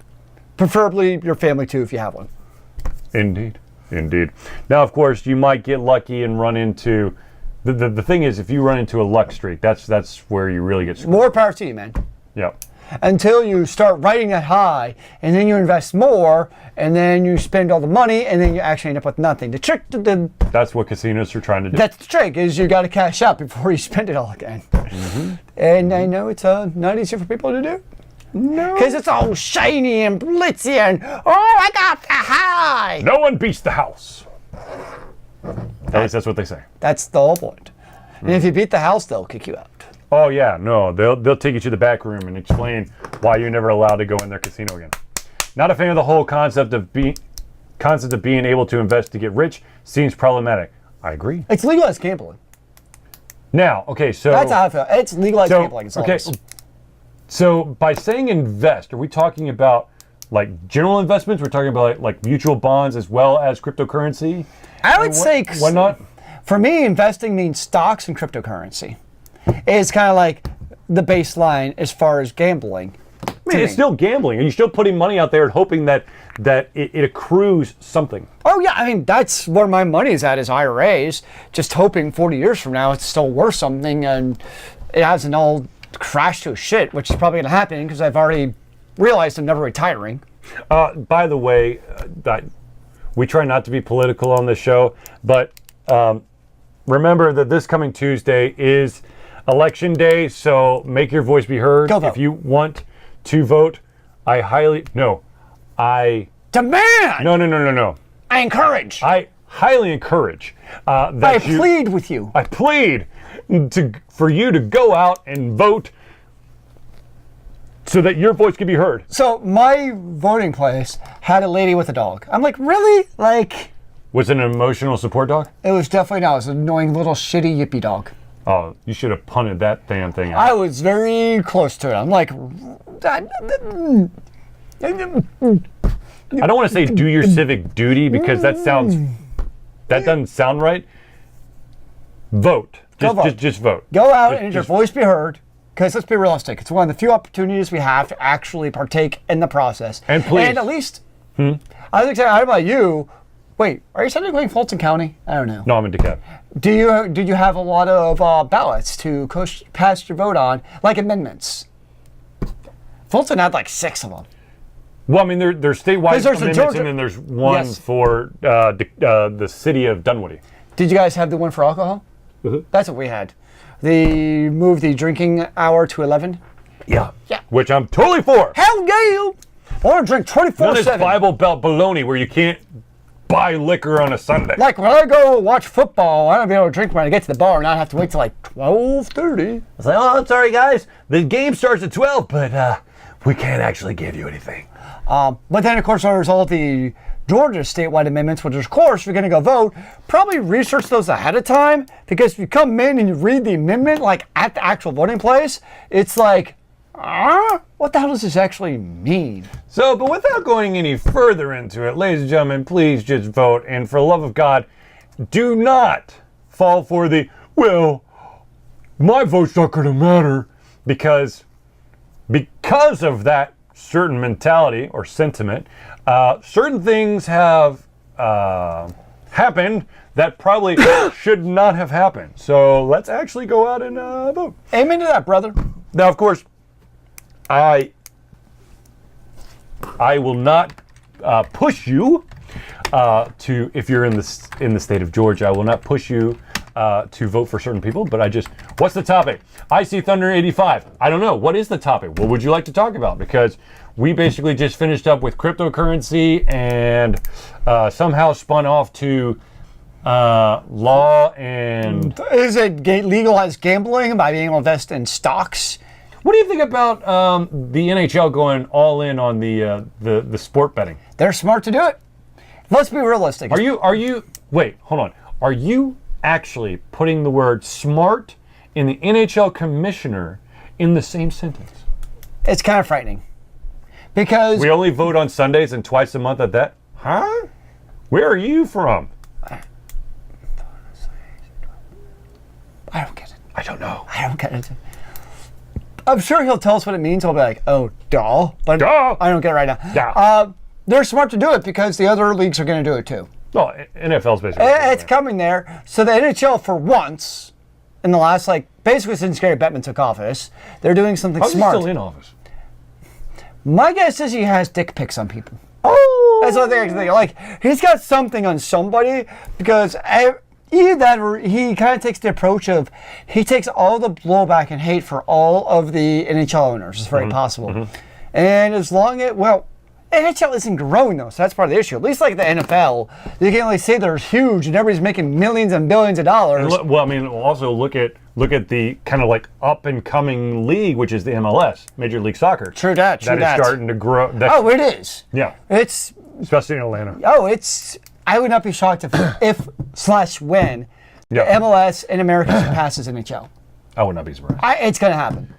Preferably your family too if you have one. Indeed. Now, of course, you might get lucky and run into the thing is, if you run into a luck streak, that's where you really get screwed. More power to you, man. Yep. Until you start riding that high, and then you invest more, and then you spend all the money, and then you actually end up with nothing. The trick that's what casinos are trying to do. That's the trick, is you got to cash out before you spend it all again. Mm-hmm. And I know it's not easy for people to do. No. Because it's all shiny and blitzy and, I got the high. No one beats the house. At least that's what they say. That's the whole point. Mm-hmm. And if you beat the house, they'll kick you out. Oh yeah, no, they'll take you to the back room and explain why you're never allowed to go in their casino again. Not a fan of the whole concept of being able to invest to get rich. Seems problematic. I agree. It's legalized gambling. Now, okay, so that's how I feel. It's legalized gambling. Okay, so by saying invest, are we talking about like general investments? We're talking about like mutual bonds as well as cryptocurrency. I would say why not? For me, investing means stocks and cryptocurrency. It's kind of like the baseline as far as gambling. I mean, it's still gambling, and you're still putting money out there and hoping that it accrues something. Oh yeah, I mean that's where my money is at, is IRAs. Just hoping 40 years from now it's still worth something and it hasn't all crashed to shit, which is probably going to happen because I've already realized I'm never retiring. By the way, We try not to be political on this show, but remember that this coming Tuesday is Election Day, so make your voice be heard. Go vote. If you want to vote, I Demand! No. I encourage. I highly encourage that I plead with you. I plead for you to go out and vote so that your voice can be heard. So my voting place had a lady with a dog. I'm like, really? Like, Was it an emotional support dog? it was definitely not. It was an annoying little shitty yippy dog. Oh, you should have punted that damn thing out. I was very close to it. I'm like, I don't want to say do your civic duty because that doesn't sound right. Vote. Just vote. go out and your voice be heard. Because let's be realistic, it's one of the few opportunities we have to actually partake in the process. And please. And at least, I was excited. I don't know about you. Wait, are you suddenly going Fulton County? I don't know. No, I'm in DeKalb. Did you have a lot of ballots to cast your vote on, like amendments? Fulton had like 6 of them. Well, I mean, there's statewide there's a amendments, Georgia- and then there's one Yes. for the city of Dunwoody. Did you guys have the one for alcohol? That's what we had. They moved the drinking hour to 11. Yeah. Yeah. Which I'm totally for. Hell yeah! I want to drink None of this 24/7. Bible Belt baloney where you can't buy liquor on a Sunday. Like when I go watch football, I don't be able to drink when I get to the bar and not have to wait till like 12:30. It's like, oh, I'm sorry, guys. The game starts at 12, but we can't actually give you anything. But then, of course, there's all the Georgia statewide amendments, which, of course, if you're going to go vote, probably research those ahead of time, because if you come in and you read the amendment, like at the actual voting place, it's like, what the hell does this actually mean? So, but without going any further into it, ladies and gentlemen, please just vote. And for the love of God, do not fall for the, well, my vote's not going to matter, because of that certain mentality or sentiment, certain things have happened that probably should not have happened. So let's actually go out and vote. Amen to that, brother. Now, of course, I will not push you to, if you're in the state of Georgia, I will not push you to vote for certain people, but what's the topic? I see Thunder 85. I don't know. What is the topic? What would you like to talk about? Because we basically just finished up with cryptocurrency and somehow spun off to law and... Is it legalized gambling by being able to invest in stocks? What do you think about the NHL going all in on the sport betting? They're smart to do it. Let's be realistic. Are you, wait, hold on. Are you actually putting the word smart and the NHL commissioner in the same sentence? It's kind of frightening. Because We only vote on Sundays and twice a month at that? Huh? Where are you from? I don't get it. I don't know. I don't get it. I'm sure he'll tell us what it means. I'll be like, oh, duh. But Duh. I don't get it right now. Yeah. They're smart to do it because the other leagues are going to do it too. Well, NFL's basically. It's coming there. So the NHL, for once, in the last, basically since Gary Bettman took office, they're doing something How's he smart. still in office? My guess is he has dick pics on people. Oh! That's what they're thinking. Like, he's got something on somebody because either that or he kind of takes the approach of he takes all the blowback and hate for all of the NHL owners. It's very possible. And as long as, NHL isn't growing though, so that's part of the issue. At least like the NFL, you can only say they're huge and everybody's making millions and billions of dollars. Well, I mean, also look at the kind of like up and coming league, which is the MLS, Major League Soccer. True that. That is starting to grow. Oh, it is. Yeah. It's. Especially in Atlanta. Oh, it's. I would not be shocked if/when the Yeah. MLS in America surpasses NHL. I would not be surprised. It's going to happen.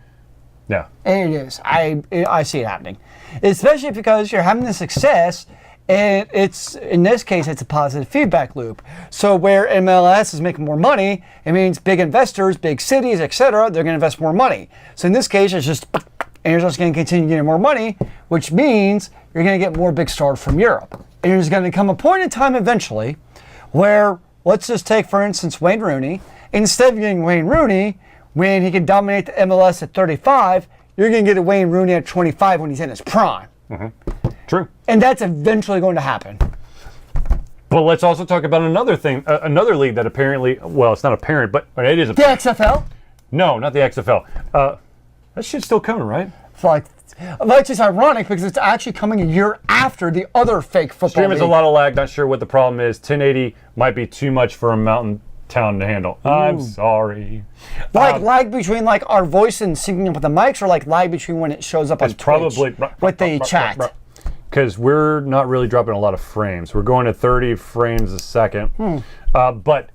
Yeah. It is. I see it happening, especially because you're having the success, and it's in this case it's a positive feedback loop. So where MLS is making more money, it means big investors, big cities, etc. They're going to invest more money. So in this case, it's just, and you're just going to continue getting more money, which means you're going to get more big stars from Europe. And there's going to come a point in time eventually where, let's just take for instance Wayne Rooney. Instead of getting Wayne Rooney when he can dominate the MLS at 35, you're going to get a Wayne Rooney at 25 when he's in his prime. True. And that's eventually going to happen. But let's also talk about another thing, another league that apparently, well, it's not apparent, but it is. The XFL? No, not the XFL. That shit's still coming, right? It's like, which is ironic because it's actually coming a year after the other fake football Stream is a league. lot of lag. Not sure what the problem is. 1080 might be too much for a mountain town to handle. I'm sorry. Like lag between like our voice and syncing up with the mics, or like lag between when it shows up on Twitch probably with the chat. Because we're not really dropping a lot of frames. We're going to 30 frames a second. But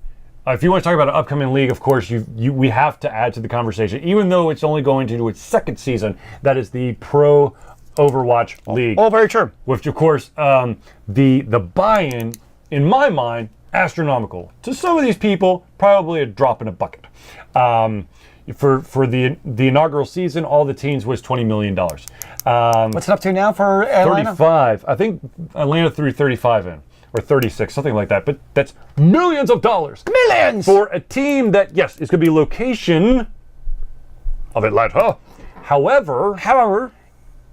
if you want to talk about an upcoming league, of course, we have to add to the conversation, even though it's only going to do its second season. That is the Pro Overwatch League. Oh, very true. Which, of course, the buy-in, in my mind, astronomical. To some of these people, probably a drop in a bucket. For the inaugural season, all the teams was $20 million. What's it up to now for Atlanta? 35. I think Atlanta threw 35 in, or 36, something like that. But that's millions of dollars. Millions! For a team that, yes, it's going to be location of Atlanta. However,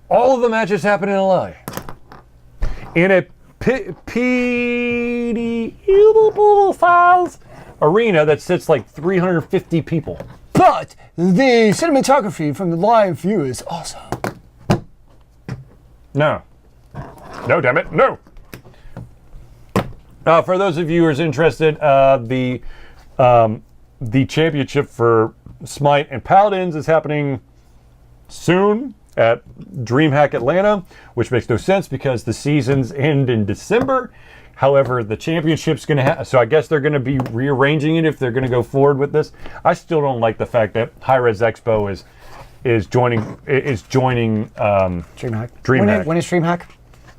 all of the matches happen in LA. In a pedophiles arena that sits like 350 people. But the cinematography from the live view is awesome. No, damn it, no. For those of you who are interested, the championship for Smite and Paladins is happening soon at DreamHack Atlanta, which makes no sense because the seasons end in December. However, the championship's going to have, so I guess they're going to be rearranging it if they're going to go forward with this. I still don't like the fact that Hi-Res Expo is joining DreamHack. When is DreamHack?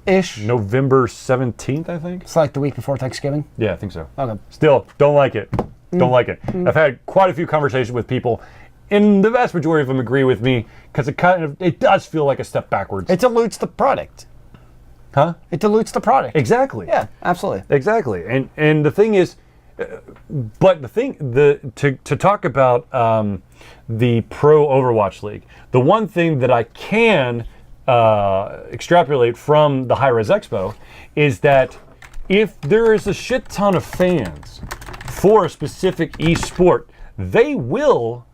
Ish. November 17th, I think. It's like the week before Thanksgiving. Yeah, I think so. Okay. Still, don't like it. Don't like it. I've had quite a few conversations with people, and the vast majority of them agree with me because it does feel like a step backwards. It dilutes the product. Huh? It dilutes the product. Exactly. Yeah, absolutely. Exactly. And the thing is, but to talk about the Pro Overwatch League, the one thing that I can extrapolate from the Hi-Res Expo is that if there is a shit ton of fans for a specific esport, they will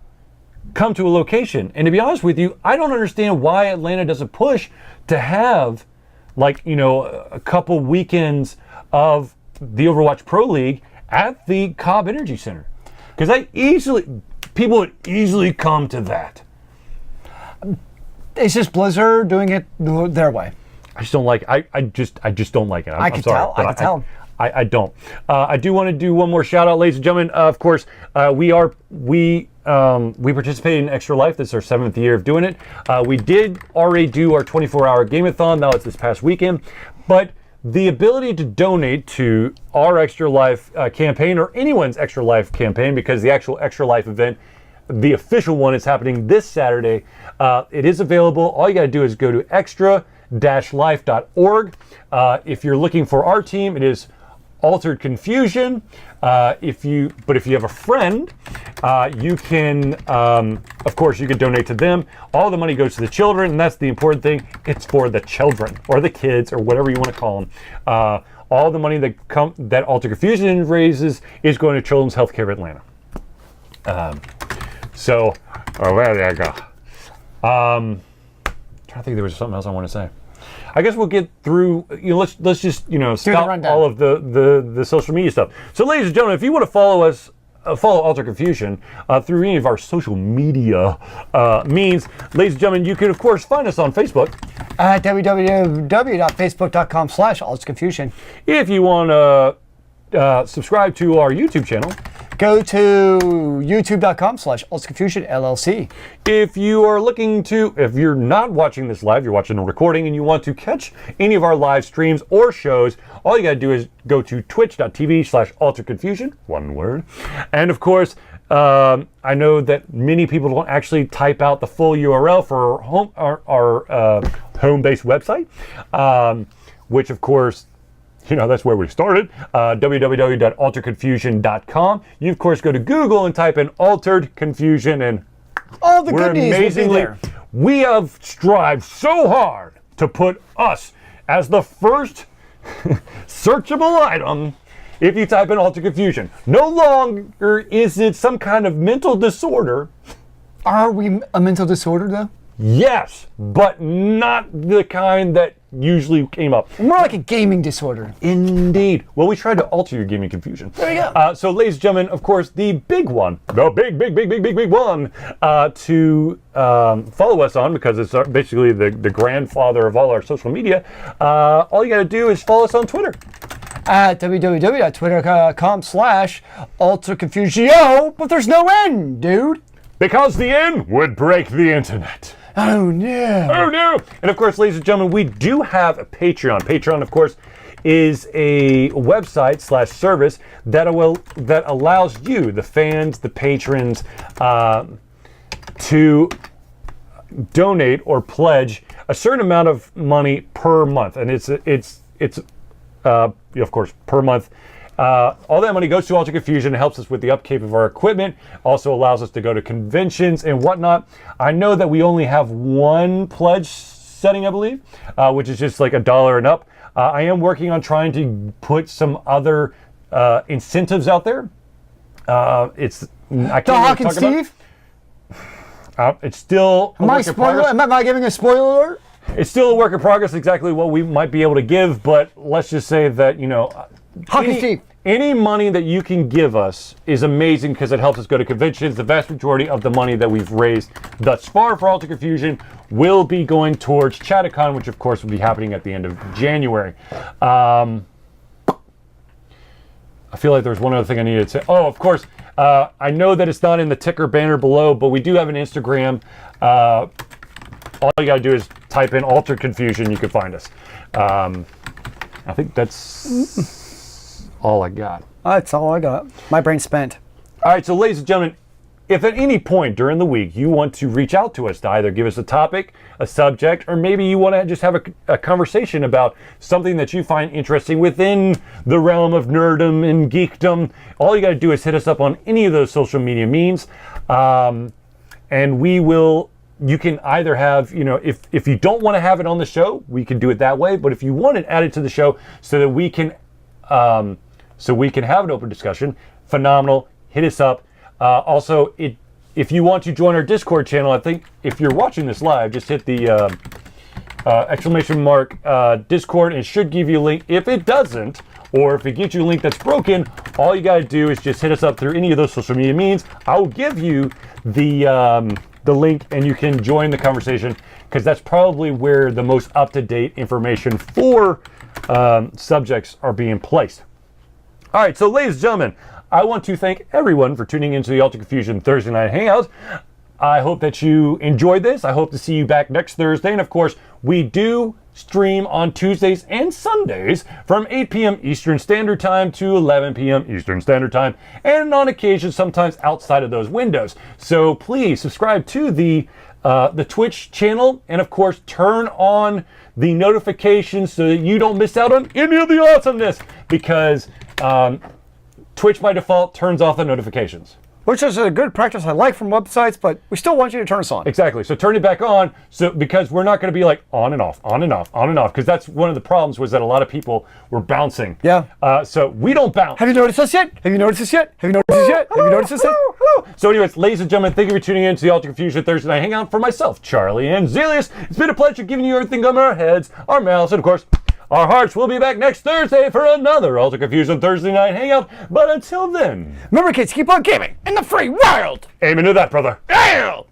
come to a location. And to be honest with you, I don't understand why Atlanta doesn't push to have a couple weekends of the Overwatch Pro League at the Cobb Energy Center. Because people would easily come to that. It's just Blizzard doing it their way. I just don't like it. I just don't like it. I can tell. I don't. I do want to do one more shout out, ladies and gentlemen. Of course, we participate in Extra Life. This is our 7th year of doing it. We did already do our 24-hour game-a-thon. Now it's this past weekend. But the ability to donate to our Extra Life campaign, or anyone's Extra Life campaign, because the actual Extra Life event, the official one, is happening this Saturday. It is available. All you got to do is go to extra-life.org. If you're looking for our team, it is Altered Confusion. If you have a friend, you can, of course, you can donate to them. All the money goes to the children, and that's the important thing. It's for the children, or the kids, or whatever you want to call them. All the money that Altered Confusion raises is going to Children's Healthcare of Atlanta. There you go. Trying to think there was something else I want to say. I guess we'll get through. Let's just stop all of the social media stuff. So, ladies and gentlemen, if you want to follow us, follow Altered Confusion through any of our social media means, ladies and gentlemen, you can of course find us on Facebook at www.facebook.com/AlteredConfusion. If you want to subscribe to our YouTube channel, go to youtube.com/AlteredConfusionLLC. If you're not watching this live, you're watching a recording, and you want to catch any of our live streams or shows, all you got to do is go to twitch.tv/AlteredConfusion, one word. And of course, I know that many people don't actually type out the full URL for our home-based website, which of course, that's where we started, www.alteredconfusion.com. You, of course, go to Google and type in Altered Confusion, and all the goodies will be there. We have strived so hard to put us as the first searchable item if you type in Altered Confusion. No longer is it some kind of mental disorder. Are we a mental disorder, though? Yes, but not the kind that usually came up. More like a gaming disorder. Indeed. Well, we tried to alter your gaming confusion. There you go. So, ladies and gentlemen, of course, the big one, the big one to follow us on, because it's basically the grandfather of all our social media. All you got to do is follow us on Twitter. At www.twitter.com/AlteredConfusion, but there's no N, dude. Because the N would break the internet. Oh no. Oh no! And of course, ladies and gentlemen, we do have a Patreon. Patreon, of course, is a website/service that allows you, the fans, the patrons, to donate or pledge a certain amount of money per month, and it's of course per month. All that money goes to Altered Confusion. It helps us with the upkeep of our equipment. Also allows us to go to conventions and whatnot. I know that we only have one pledge setting, I believe, which is just like $1 and up. I am working on trying to put some other incentives out there. I can't Doc really and Steve? It's still a work in progress. Am I giving a spoiler alert? It's still a work in progress, exactly what we might be able to give, but let's just say that, any money that you can give us is amazing because it helps us go to conventions. The vast majority of the money that we've raised thus far for Altered Confusion will be going towards Chattacon, which of course will be happening at the end of January. I feel like there's one other thing I needed to say. Oh, of course, I know that it's not in the ticker banner below, but we do have an Instagram. All you gotta do is type in Altered Confusion, you can find us. I think that's all I got. That's all I got. My brain's spent. All right, so ladies and gentlemen, if at any point during the week you want to reach out to us to either give us a topic, a subject, or maybe you want to just have a conversation about something that you find interesting within the realm of nerddom and geekdom, all you got to do is hit us up on any of those social media means, and you can either have, if you don't want to have it on the show, we can do it that way. But if you want it added to the show so that we can have an open discussion, phenomenal. Hit us up. Also, if you want to join our Discord channel, I think if you're watching this live, just hit the !! Discord, and it should give you a link. If it doesn't, or if it gives you a link that's broken, all you got to do is just hit us up through any of those social media means. I will give you the link, and you can join the conversation, because that's probably where the most up-to-date information for subjects are being placed. All right, so ladies and gentlemen, I want to thank everyone for tuning into the Altered Confusion Thursday Night Hangout. I hope that you enjoyed this. I hope to see you back next Thursday. And of course, we do stream on Tuesdays and Sundays from 8 p.m. Eastern Standard Time to 11 p.m. Eastern Standard Time, and on occasion, sometimes outside of those windows. So please subscribe to the Twitch channel, and of course, turn on the notifications so that you don't miss out on any of the awesomeness, because Twitch by default turns off the notifications. Which is a good practice I like from websites, but we still want you to turn us on. Exactly. So turn it back on, because we're not going to be like on and off, on and off, on and off, because that's one of the problems, was that a lot of people were bouncing. Yeah. So we don't bounce. Have you noticed this yet? Have you noticed this yet? Have you noticed this yet? Have you noticed this yet? So anyways, ladies and gentlemen, thank you for tuning in to the Altered Confusion Thursday Night Hangout. For myself, Charlie, and Zealeus, it's been a pleasure giving you everything on our heads, our mouths, and of course, our hearts. Will be back next Thursday for another Altered Confusion Thursday Night Hangout. But until then, remember, kids, keep on gaming in the free world. amen to that, brother. Hail!